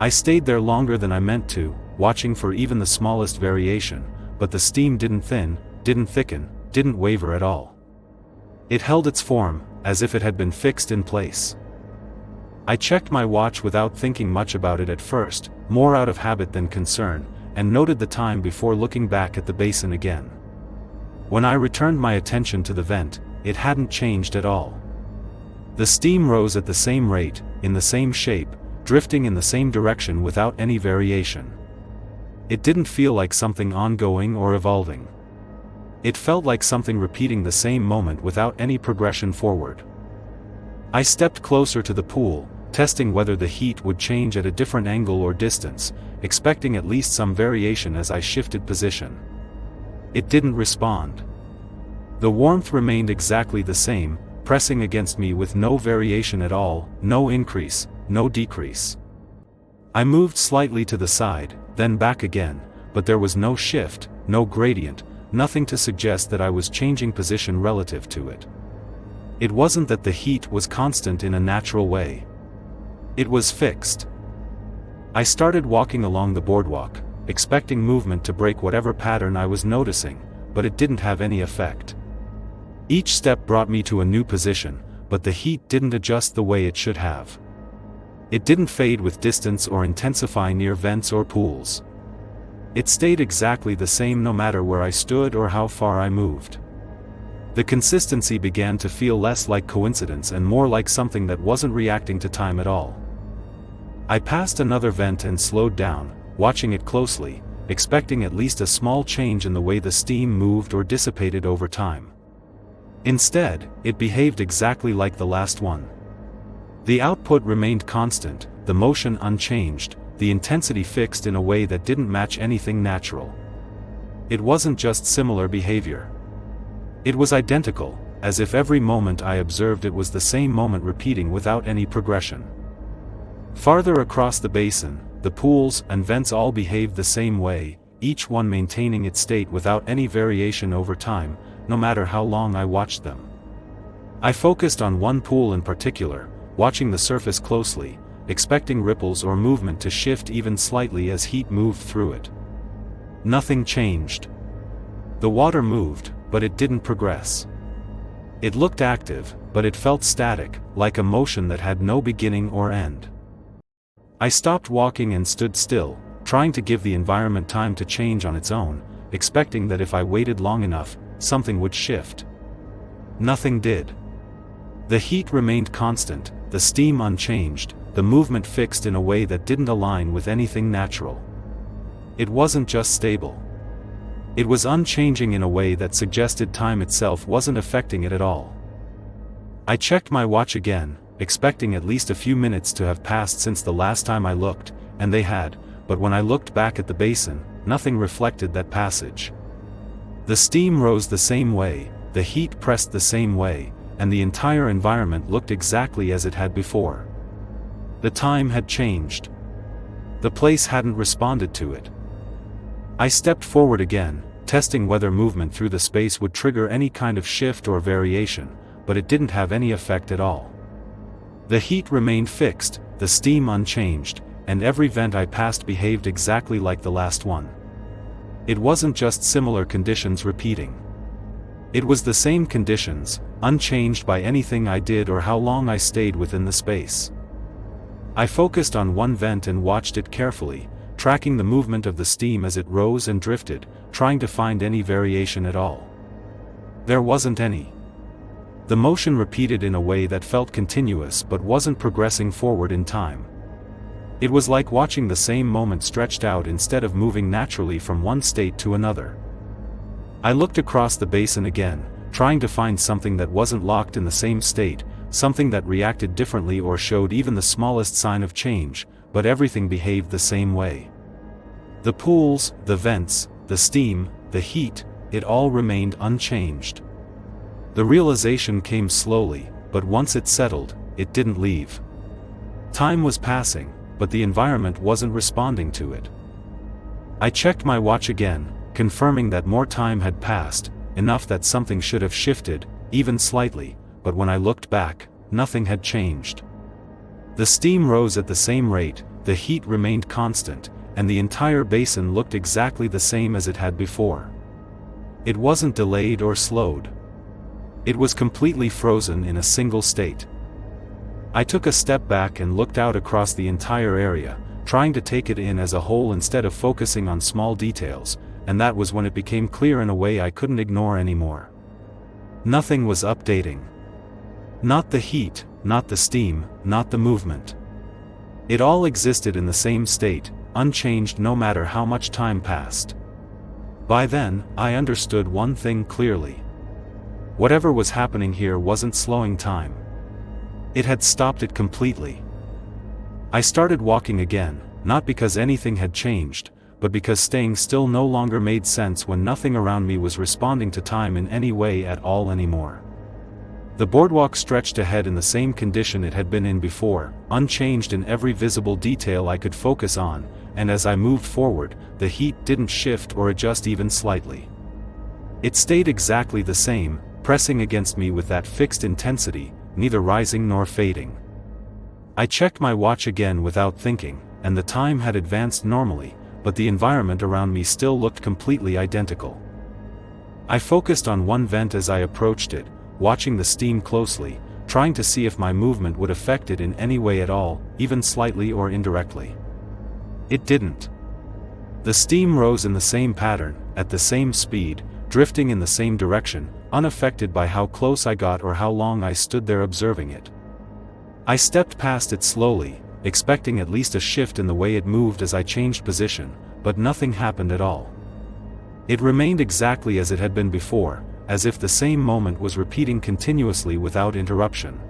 I stayed there longer than I meant to, watching for even the smallest variation, but the steam didn't thin, didn't thicken, didn't waver at all. It held its form, as if it had been fixed in place. I checked my watch without thinking much about it at first, more out of habit than concern, and noted the time before looking back at the basin again. When I returned my attention to the vent, it hadn't changed at all. The steam rose at the same rate, in the same shape, drifting in the same direction without any variation. It didn't feel like something ongoing or evolving. It felt like something repeating the same moment without any progression forward. I stepped closer to the pool, testing whether the heat would change at a different angle or distance, expecting at least some variation as I shifted position. It didn't respond. The warmth remained exactly the same, pressing against me with no variation at all, no increase, no decrease. I moved slightly to the side, then back again, but there was no shift, no gradient, nothing to suggest that I was changing position relative to it. It wasn't that the heat was constant in a natural way. It was fixed. I started walking along the boardwalk, expecting movement to break whatever pattern I was noticing, but it didn't have any effect. Each step brought me to a new position, but the heat didn't adjust the way it should have. It didn't fade with distance or intensify near vents or pools. It stayed exactly the same no matter where I stood or how far I moved. The consistency began to feel less like coincidence and more like something that wasn't reacting to time at all. I passed another vent and slowed down, watching it closely, expecting at least a small change in the way the steam moved or dissipated over time. Instead, it behaved exactly like the last one. The output remained constant, the motion unchanged, the intensity fixed in a way that didn't match anything natural. It wasn't just similar behavior. It was identical, as if every moment I observed it was the same moment repeating without any progression. Farther across the basin, the pools and vents all behaved the same way, each one maintaining its state without any variation over time, no matter how long I watched them. I focused on one pool in particular, watching the surface closely, expecting ripples or movement to shift even slightly as heat moved through it. Nothing changed. The water moved, but it didn't progress. It looked active, but it felt static, like a motion that had no beginning or end. I stopped walking and stood still, trying to give the environment time to change on its own, expecting that if I waited long enough, something would shift. Nothing did. The heat remained constant, the steam unchanged, the movement fixed in a way that didn't align with anything natural. It wasn't just stable. It was unchanging in a way that suggested time itself wasn't affecting it at all. I checked my watch again, expecting at least a few minutes to have passed since the last time I looked, and they had, but when I looked back at the basin, nothing reflected that passage. The steam rose the same way, the heat pressed the same way, and the entire environment looked exactly as it had before. The time had changed. The place hadn't responded to it. I stepped forward again, testing whether movement through the space would trigger any kind of shift or variation, but it didn't have any effect at all. The heat remained fixed, the steam unchanged, and every vent I passed behaved exactly like the last one. It wasn't just similar conditions repeating. It was the same conditions, unchanged by anything I did or how long I stayed within the space. I focused on one vent and watched it carefully, tracking the movement of the steam as it rose and drifted, trying to find any variation at all. There wasn't any. The motion repeated in a way that felt continuous but wasn't progressing forward in time. It was like watching the same moment stretched out instead of moving naturally from one state to another. I looked across the basin again, trying to find something that wasn't locked in the same state, something that reacted differently or showed even the smallest sign of change, but everything behaved the same way. The pools, the vents, the steam, the heat, it all remained unchanged. The realization came slowly, but once it settled, it didn't leave. Time was passing, but the environment wasn't responding to it. I checked my watch again, confirming that more time had passed, enough that something should have shifted, even slightly, but when I looked back, nothing had changed. The steam rose at the same rate, the heat remained constant, and the entire basin looked exactly the same as it had before. It wasn't delayed or slowed. It was completely frozen in a single state. I took a step back and looked out across the entire area, trying to take it in as a whole instead of focusing on small details, and that was when it became clear in a way I couldn't ignore anymore. Nothing was updating. Not the heat, not the steam, not the movement. It all existed in the same state, unchanged no matter how much time passed. By then, I understood one thing clearly. Whatever was happening here wasn't slowing time. It had stopped it completely. I started walking again, not because anything had changed, but because staying still no longer made sense when nothing around me was responding to time in any way at all anymore. The boardwalk stretched ahead in the same condition it had been in before, unchanged in every visible detail I could focus on, and as I moved forward, the heat didn't shift or adjust even slightly. It stayed exactly the same, pressing against me with that fixed intensity, neither rising nor fading. I checked my watch again without thinking, and the time had advanced normally, but the environment around me still looked completely identical. I focused on one vent as I approached it, watching the steam closely, trying to see if my movement would affect it in any way at all, even slightly or indirectly. It didn't. The steam rose in the same pattern, at the same speed, drifting in the same direction, unaffected by how close I got or how long I stood there observing it. I stepped past it slowly, expecting at least a shift in the way it moved as I changed position, but nothing happened at all. It remained exactly as it had been before, as if the same moment was repeating continuously without interruption.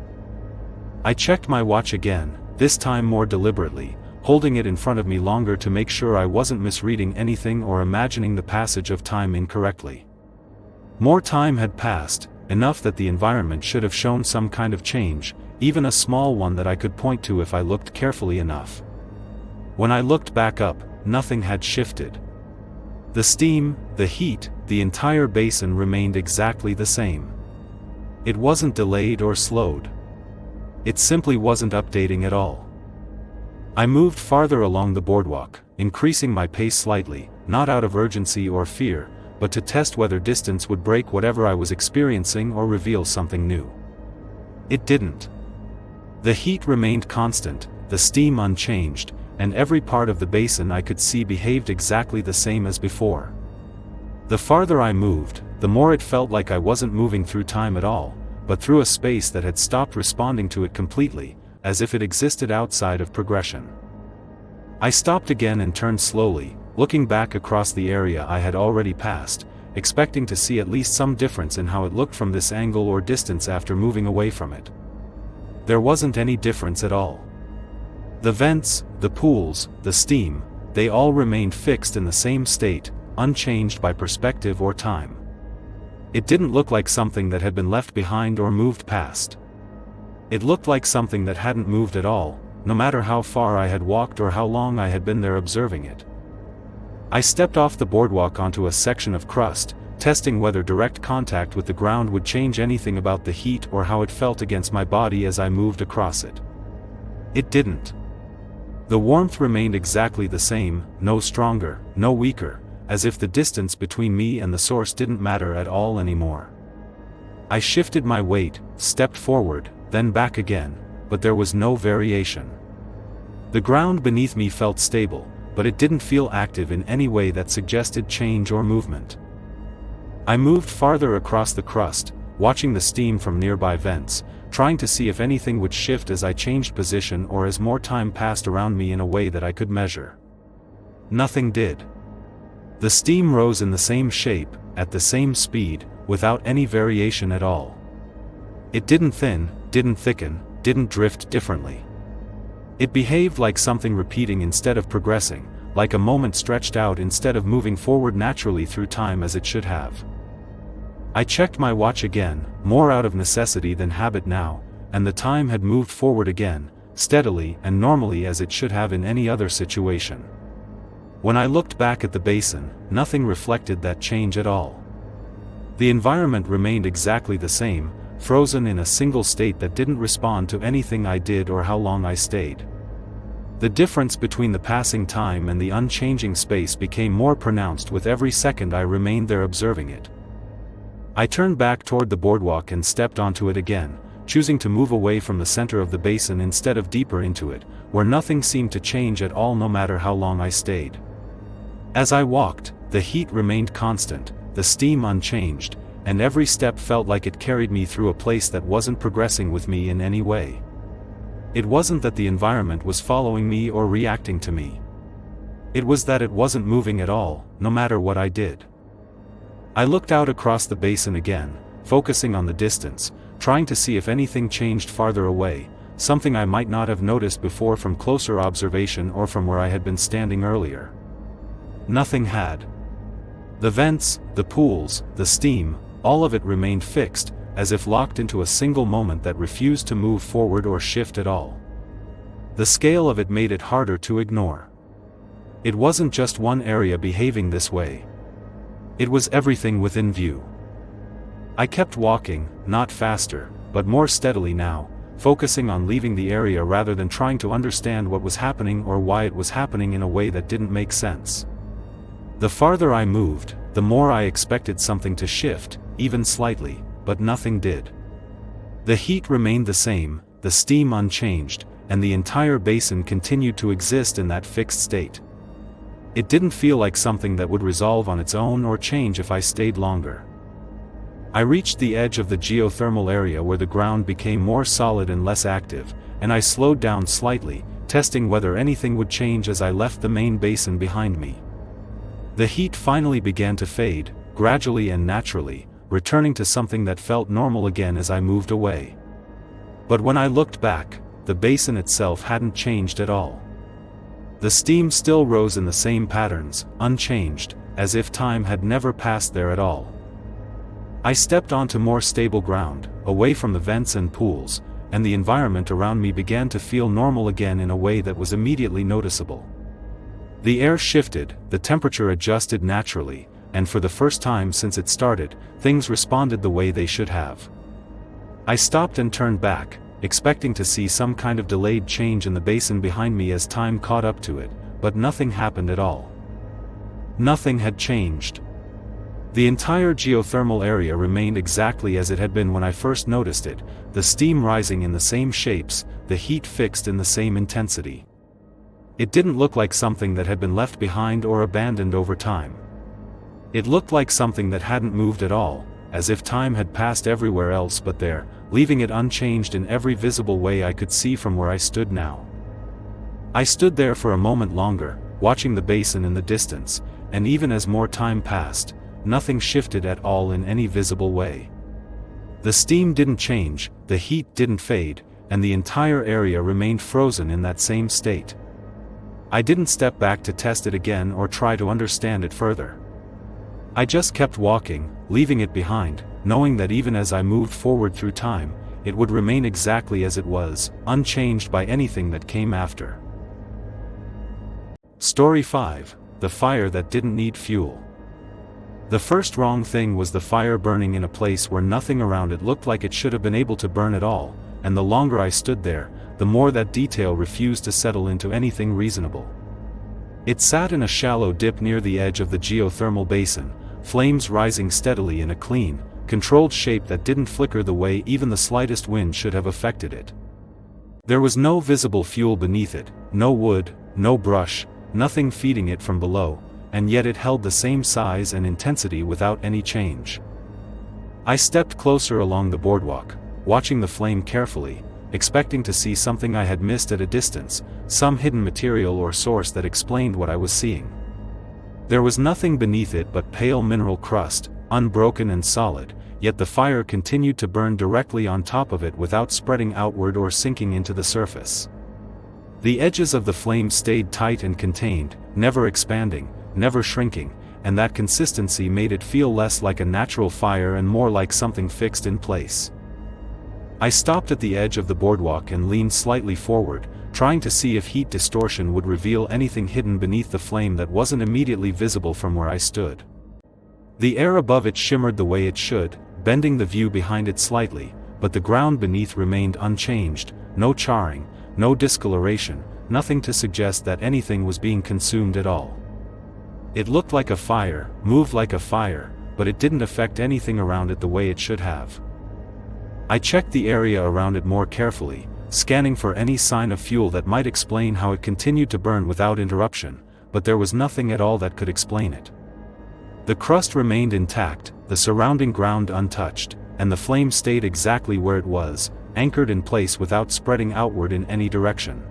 I checked my watch again, this time more deliberately, holding it in front of me longer to make sure I wasn't misreading anything or imagining the passage of time incorrectly. More time had passed, enough that the environment should have shown some kind of change, even a small one that I could point to if I looked carefully enough. When I looked back up, nothing had shifted. The steam, the heat, the entire basin remained exactly the same. It wasn't delayed or slowed. It simply wasn't updating at all. I moved farther along the boardwalk, increasing my pace slightly, not out of urgency or fear, but to test whether distance would break whatever I was experiencing or reveal something new. It didn't. The heat remained constant, the steam unchanged, and every part of the basin I could see behaved exactly the same as before. The farther I moved, the more it felt like I wasn't moving through time at all, but through a space that had stopped responding to it completely, as if it existed outside of progression. I stopped again and turned slowly, looking back across the area I had already passed, expecting to see at least some difference in how it looked from this angle or distance after moving away from it. There wasn't any difference at all. The vents, the pools, the steam, they all remained fixed in the same state, unchanged by perspective or time. It didn't look like something that had been left behind or moved past. It looked like something that hadn't moved at all, no matter how far I had walked or how long I had been there observing it. I stepped off the boardwalk onto a section of crust, testing whether direct contact with the ground would change anything about the heat or how it felt against my body as I moved across it. It didn't. The warmth remained exactly the same, no stronger, no weaker, as if the distance between me and the source didn't matter at all anymore. I shifted my weight, stepped forward, then back again, but there was no variation. The ground beneath me felt stable, but it didn't feel active in any way that suggested change or movement. I moved farther across the crust, watching the steam from nearby vents, trying to see if anything would shift as I changed position or as more time passed around me in a way that I could measure. Nothing did. The steam rose in the same shape, at the same speed, without any variation at all. It didn't thin, didn't thicken, didn't drift differently. It behaved like something repeating instead of progressing, like a moment stretched out instead of moving forward naturally through time as it should have. I checked my watch again, more out of necessity than habit now, and the time had moved forward again, steadily and normally as it should have in any other situation. When I looked back at the basin, nothing reflected that change at all. The environment remained exactly the same, frozen in a single state that didn't respond to anything I did or how long I stayed. The difference between the passing time and the unchanging space became more pronounced with every second I remained there observing it. I turned back toward the boardwalk and stepped onto it again, choosing to move away from the center of the basin instead of deeper into it, where nothing seemed to change at all no matter how long I stayed. As I walked, the heat remained constant, the steam unchanged, and every step felt like it carried me through a place that wasn't progressing with me in any way. It wasn't that the environment was following me or reacting to me. It was that it wasn't moving at all, no matter what I did. I looked out across the basin again, focusing on the distance, trying to see if anything changed farther away, something I might not have noticed before from closer observation or from where I had been standing earlier. Nothing had. The vents, the pools, the steam, all of it remained fixed, as if locked into a single moment that refused to move forward or shift at all. The scale of it made it harder to ignore. It wasn't just one area behaving this way. It was everything within view. I kept walking, not faster, but more steadily now, focusing on leaving the area rather than trying to understand what was happening or why it was happening in a way that didn't make sense. The farther I moved, the more I expected something to shift, even slightly, but nothing did. The heat remained the same, the steam unchanged, and the entire basin continued to exist in that fixed state. It didn't feel like something that would resolve on its own or change if I stayed longer. I reached the edge of the geothermal area where the ground became more solid and less active, and I slowed down slightly, testing whether anything would change as I left the main basin behind me. The heat finally began to fade, gradually and naturally, returning to something that felt normal again as I moved away. But when I looked back, the basin itself hadn't changed at all. The steam still rose in the same patterns, unchanged, as if time had never passed there at all. I stepped onto more stable ground, away from the vents and pools, and the environment around me began to feel normal again in a way that was immediately noticeable. The air shifted, the temperature adjusted naturally, and for the first time since it started, things responded the way they should have. I stopped and turned back, expecting to see some kind of delayed change in the basin behind me as time caught up to it, but nothing happened at all. Nothing had changed. The entire geothermal area remained exactly as it had been when I first noticed it, the steam rising in the same shapes, the heat fixed in the same intensity. It didn't look like something that had been left behind or abandoned over time. It looked like something that hadn't moved at all, as if time had passed everywhere else but there, leaving it unchanged in every visible way I could see from where I stood now. I stood there for a moment longer, watching the basin in the distance, and even as more time passed, nothing shifted at all in any visible way. The steam didn't change, the heat didn't fade, and the entire area remained frozen in that same state. I didn't step back to test it again or try to understand it further. I just kept walking, leaving it behind, knowing that even as I moved forward through time, it would remain exactly as it was, unchanged by anything that came after. Story 5: The Fire That Didn't Need Fuel. The first wrong thing was the fire burning in a place where nothing around it looked like it should have been able to burn at all, and the longer I stood there, the more that detail refused to settle into anything reasonable. It sat in a shallow dip near the edge of the geothermal basin, flames rising steadily in a clean, controlled shape that didn't flicker the way even the slightest wind should have affected it. There was no visible fuel beneath it, no wood, no brush, nothing feeding it from below, and yet it held the same size and intensity without any change. I stepped closer along the boardwalk, watching the flame carefully, expecting to see something I had missed at a distance, some hidden material or source that explained what I was seeing. There was nothing beneath it but pale mineral crust, unbroken and solid, yet the fire continued to burn directly on top of it without spreading outward or sinking into the surface. The edges of the flame stayed tight and contained, never expanding, never shrinking, and that consistency made it feel less like a natural fire and more like something fixed in place. I stopped at the edge of the boardwalk and leaned slightly forward, trying to see if heat distortion would reveal anything hidden beneath the flame that wasn't immediately visible from where I stood. The air above it shimmered the way it should, bending the view behind it slightly, but the ground beneath remained unchanged, no charring, no discoloration, nothing to suggest that anything was being consumed at all. It looked like a fire, moved like a fire, but it didn't affect anything around it the way it should have. I checked the area around it more carefully, scanning for any sign of fuel that might explain how it continued to burn without interruption, but there was nothing at all that could explain it. The crust remained intact, the surrounding ground untouched, and the flame stayed exactly where it was, anchored in place without spreading outward in any direction.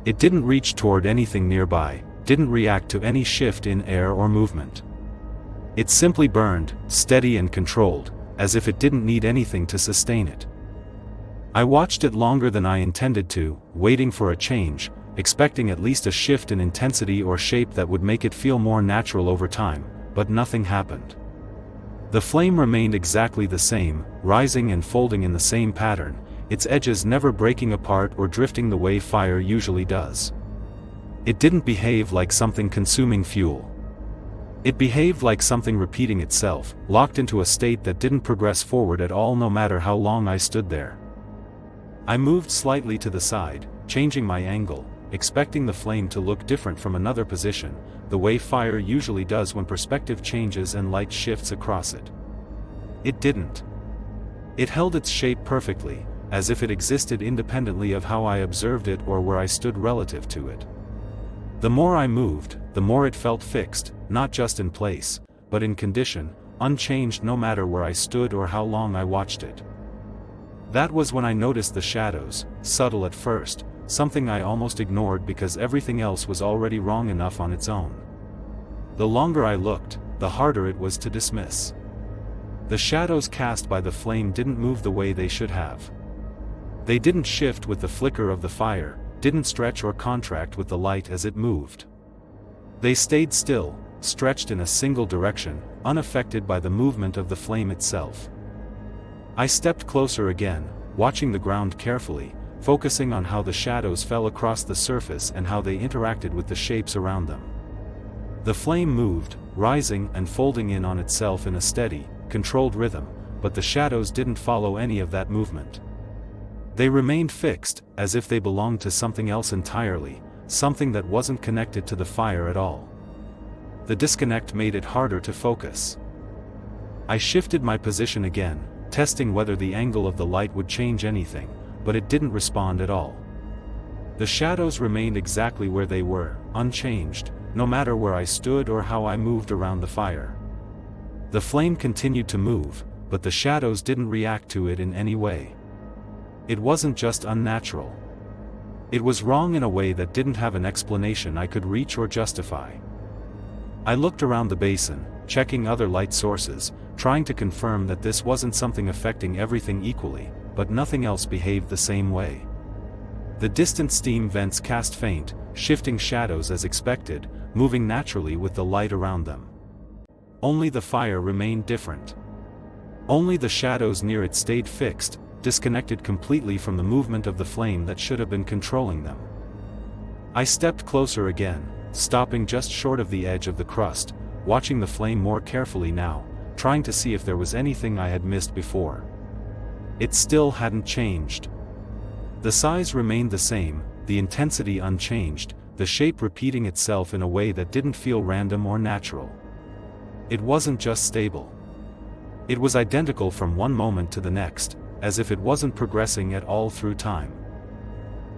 It didn't reach toward anything nearby, didn't react to any shift in air or movement. It simply burned, steady and controlled, as if it didn't need anything to sustain it. I watched it longer than I intended to, waiting for a change, expecting at least a shift in intensity or shape that would make it feel more natural over time, but nothing happened. The flame remained exactly the same, rising and folding in the same pattern, its edges never breaking apart or drifting the way fire usually does. It didn't behave like something consuming fuel. It behaved like something repeating itself, locked into a state that didn't progress forward at all no matter how long I stood there. I moved slightly to the side, changing my angle, expecting the flame to look different from another position, the way fire usually does when perspective changes and light shifts across it. It didn't. It held its shape perfectly, as if it existed independently of how I observed it or where I stood relative to it. The more I moved, the more it felt fixed, not just in place, but in condition, unchanged no matter where I stood or how long I watched it. That was when I noticed the shadows, subtle at first, something I almost ignored because everything else was already wrong enough on its own. The longer I looked, the harder it was to dismiss. The shadows cast by the flame didn't move the way they should have. They didn't shift with the flicker of the fire, didn't stretch or contract with the light as it moved. They stayed still, stretched in a single direction, unaffected by the movement of the flame itself. I stepped closer again, watching the ground carefully, focusing on how the shadows fell across the surface and how they interacted with the shapes around them. The flame moved, rising and folding in on itself in a steady, controlled rhythm, but the shadows didn't follow any of that movement. They remained fixed, as if they belonged to something else entirely, something that wasn't connected to the fire at all. The disconnect made it harder to focus. I shifted my position again, testing whether the angle of the light would change anything, but it didn't respond at all. The shadows remained exactly where they were, unchanged, no matter where I stood or how I moved around the fire. The flame continued to move, but the shadows didn't react to it in any way. It wasn't just unnatural. It was wrong in a way that didn't have an explanation I could reach or justify. I looked around the basin, checking other light sources, trying to confirm that this wasn't something affecting everything equally, but nothing else behaved the same way. The distant steam vents cast faint, shifting shadows as expected, moving naturally with the light around them. Only the fire remained different. Only the shadows near it stayed fixed, disconnected completely from the movement of the flame that should have been controlling them. I stepped closer again, stopping just short of the edge of the crust, watching the flame more carefully now, trying to see if there was anything I had missed before. It still hadn't changed. The size remained the same, the intensity unchanged, the shape repeating itself in a way that didn't feel random or natural. It wasn't just stable. It was identical from one moment to the next, as if it wasn't progressing at all through time.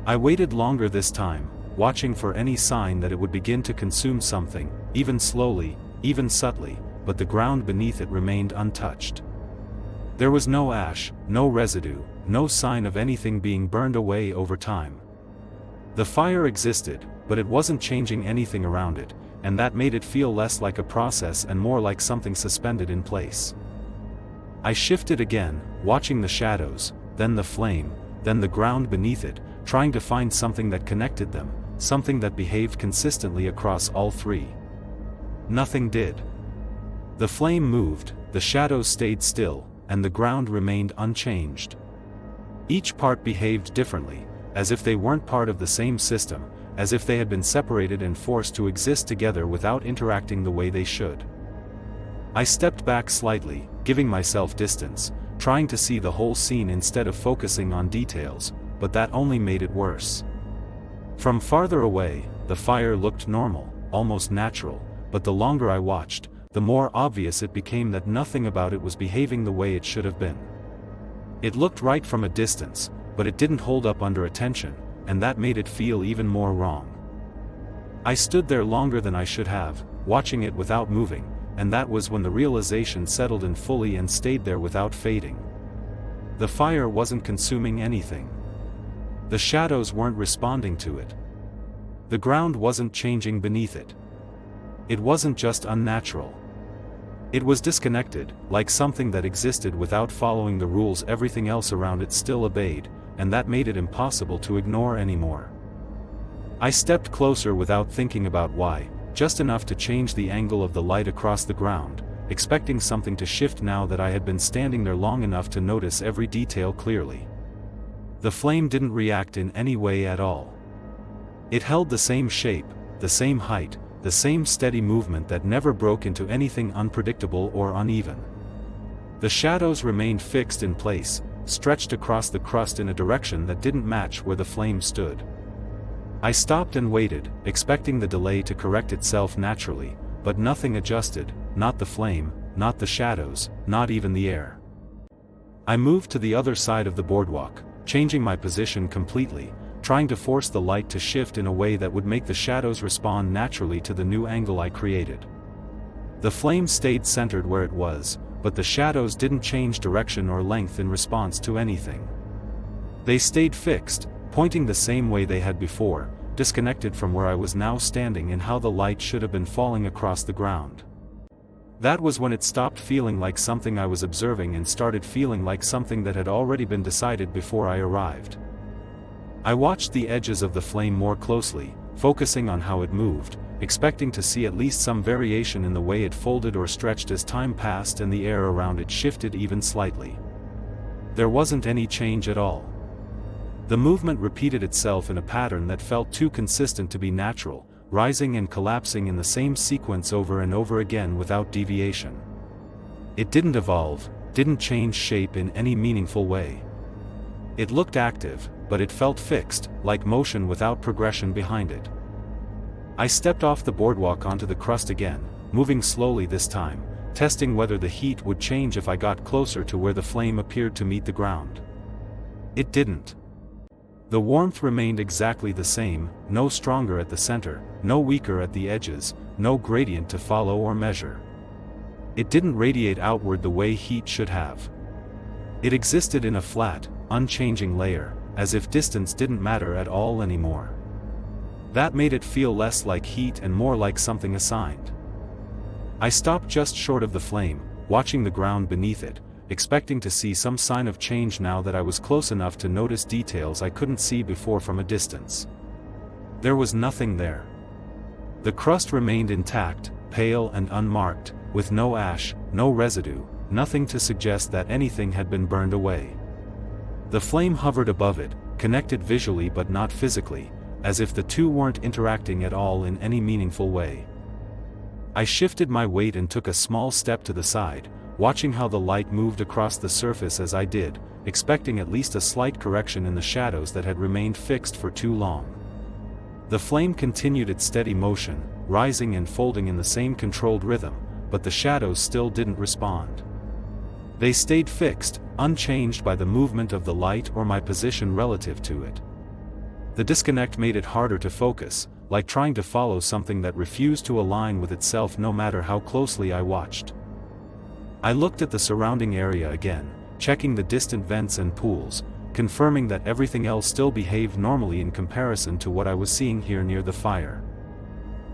I waited longer this time, watching for any sign that it would begin to consume something, even slowly, even subtly, but the ground beneath it remained untouched. There was no ash, no residue, no sign of anything being burned away over time. The fire existed, but it wasn't changing anything around it, and that made it feel less like a process and more like something suspended in place. I shifted again, watching the shadows, then the flame, then the ground beneath it, trying to find something that connected them, something that behaved consistently across all three. Nothing did. The flame moved, the shadows stayed still, and the ground remained unchanged. Each part behaved differently, as if they weren't part of the same system, as if they had been separated and forced to exist together without interacting the way they should. I stepped back slightly, giving myself distance, trying to see the whole scene instead of focusing on details, but that only made it worse. From farther away, the fire looked normal, almost natural, but the longer I watched, the more obvious it became that nothing about it was behaving the way it should have been. It looked right from a distance, but it didn't hold up under attention, and that made it feel even more wrong. I stood there longer than I should have, watching it without moving, and that was when the realization settled in fully and stayed there without fading. The fire wasn't consuming anything. The shadows weren't responding to it. The ground wasn't changing beneath it. It wasn't just unnatural. It was disconnected, like something that existed without following the rules everything else around it still obeyed, and that made it impossible to ignore anymore. I stepped closer without thinking about why, just enough to change the angle of the light across the ground, expecting something to shift now that I had been standing there long enough to notice every detail clearly. The flame didn't react in any way at all. It held the same shape, the same height, the same steady movement that never broke into anything unpredictable or uneven. The shadows remained fixed in place, stretched across the crust in a direction that didn't match where the flame stood. I stopped and waited, expecting the delay to correct itself naturally, but nothing adjusted, not the flame, not the shadows, not even the air. I moved to the other side of the boardwalk, changing my position completely, trying to force the light to shift in a way that would make the shadows respond naturally to the new angle I created. The flame stayed centered where it was, but the shadows didn't change direction or length in response to anything. They stayed fixed, pointing the same way they had before, disconnected from where I was now standing and how the light should have been falling across the ground. That was when it stopped feeling like something I was observing and started feeling like something that had already been decided before I arrived. I watched the edges of the flame more closely, focusing on how it moved, expecting to see at least some variation in the way it folded or stretched as time passed and the air around it shifted even slightly. There wasn't any change at all. The movement repeated itself in a pattern that felt too consistent to be natural, rising and collapsing in the same sequence over and over again without deviation. It didn't evolve, didn't change shape in any meaningful way. It looked active, but it felt fixed, like motion without progression behind it. I stepped off the boardwalk onto the crust again, moving slowly this time, testing whether the heat would change if I got closer to where the flame appeared to meet the ground. It didn't. The warmth remained exactly the same, no stronger at the center, no weaker at the edges, no gradient to follow or measure. It didn't radiate outward the way heat should have. It existed in a flat, unchanging layer, as if distance didn't matter at all anymore. That made it feel less like heat and more like something assigned. I stopped just short of the flame, watching the ground beneath it, expecting to see some sign of change now that I was close enough to notice details I couldn't see before from a distance. There was nothing there. The crust remained intact, pale and unmarked, with no ash, no residue, nothing to suggest that anything had been burned away. The flame hovered above it, connected visually but not physically, as if the two weren't interacting at all in any meaningful way. I shifted my weight and took a small step to the side, watching how the light moved across the surface as I did, expecting at least a slight correction in the shadows that had remained fixed for too long. The flame continued its steady motion, rising and folding in the same controlled rhythm, but the shadows still didn't respond. They stayed fixed, unchanged by the movement of the light or my position relative to it. The disconnect made it harder to focus, like trying to follow something that refused to align with itself no matter how closely I watched. I looked at the surrounding area again, checking the distant vents and pools, confirming that everything else still behaved normally in comparison to what I was seeing here near the fire.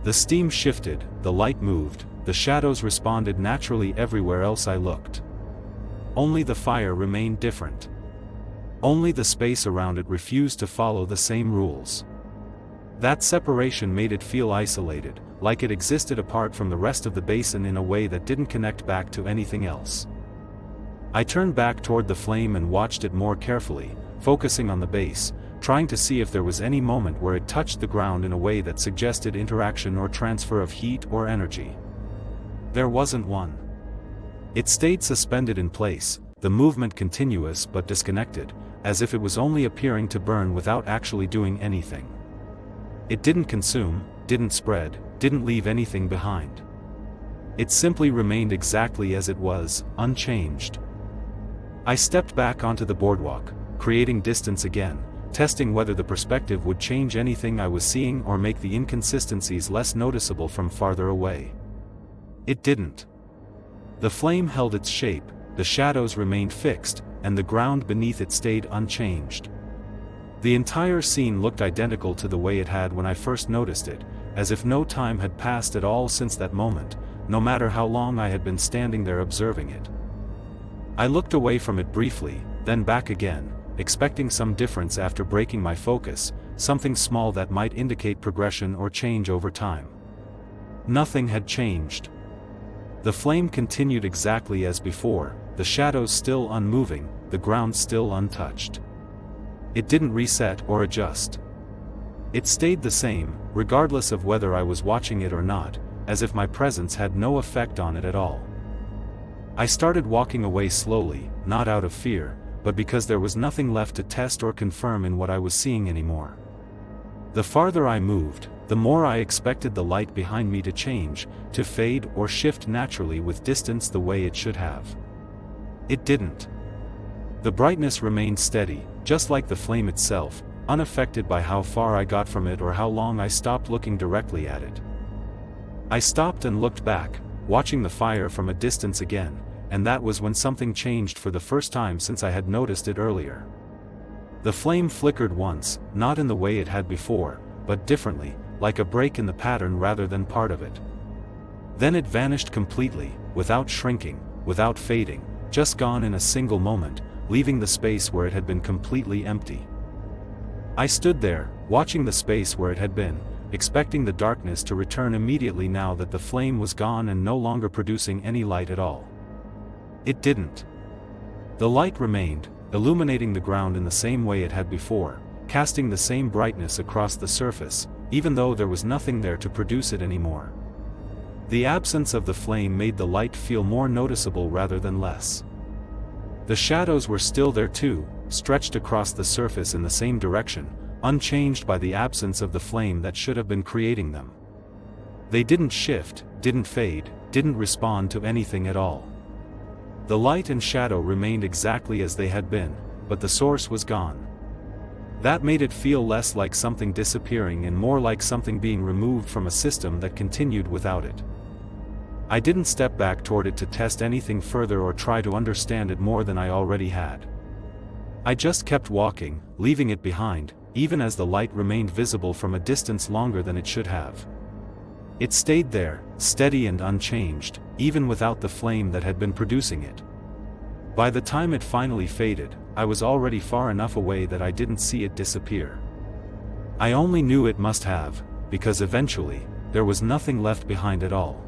The steam shifted, the light moved, the shadows responded naturally everywhere else I looked. Only the fire remained different. Only the space around it refused to follow the same rules. That separation made it feel isolated, like it existed apart from the rest of the basin in a way that didn't connect back to anything else. I turned back toward the flame and watched it more carefully, focusing on the base, trying to see if there was any moment where it touched the ground in a way that suggested interaction or transfer of heat or energy. There wasn't one. It stayed suspended in place, the movement continuous but disconnected, as if it was only appearing to burn without actually doing anything. It didn't consume, didn't spread, didn't leave anything behind. It simply remained exactly as it was, unchanged. I stepped back onto the boardwalk, creating distance again, testing whether the perspective would change anything I was seeing or make the inconsistencies less noticeable from farther away. It didn't. The flame held its shape, the shadows remained fixed, and the ground beneath it stayed unchanged. The entire scene looked identical to the way it had when I first noticed it, as if no time had passed at all since that moment, no matter how long I had been standing there observing it. I looked away from it briefly, then back again, expecting some difference after breaking my focus, something small that might indicate progression or change over time. Nothing had changed. The flame continued exactly as before, the shadows still unmoving, the ground still untouched. It didn't reset or adjust. It stayed the same, regardless of whether I was watching it or not, as if my presence had no effect on it at all. I started walking away slowly, not out of fear, but because there was nothing left to test or confirm in what I was seeing anymore. The farther I moved, the more I expected the light behind me to change, to fade or shift naturally with distance the way it should have. It didn't. The brightness remained steady, just like the flame itself, unaffected by how far I got from it or how long I stopped looking directly at it. I stopped and looked back, watching the fire from a distance again, and that was when something changed for the first time since I had noticed it earlier. The flame flickered once, not in the way it had before, but differently, like a break in the pattern rather than part of it. Then it vanished completely, without shrinking, without fading, just gone in a single moment, leaving the space where it had been completely empty. I stood there, watching the space where it had been, expecting the darkness to return immediately now that the flame was gone and no longer producing any light at all. It didn't. The light remained, illuminating the ground in the same way it had before, casting the same brightness across the surface, even though there was nothing there to produce it anymore. The absence of the flame made the light feel more noticeable rather than less. The shadows were still there too, stretched across the surface in the same direction, unchanged by the absence of the flame that should have been creating them. They didn't shift, didn't fade, didn't respond to anything at all. The light and shadow remained exactly as they had been, but the source was gone. That made it feel less like something disappearing and more like something being removed from a system that continued without it. I didn't step back toward it to test anything further or try to understand it more than I already had. I just kept walking, leaving it behind, even as the light remained visible from a distance longer than it should have. It stayed there, steady and unchanged, even without the flame that had been producing it. By the time it finally faded, I was already far enough away that I didn't see it disappear. I only knew it must have, because eventually, there was nothing left behind at all.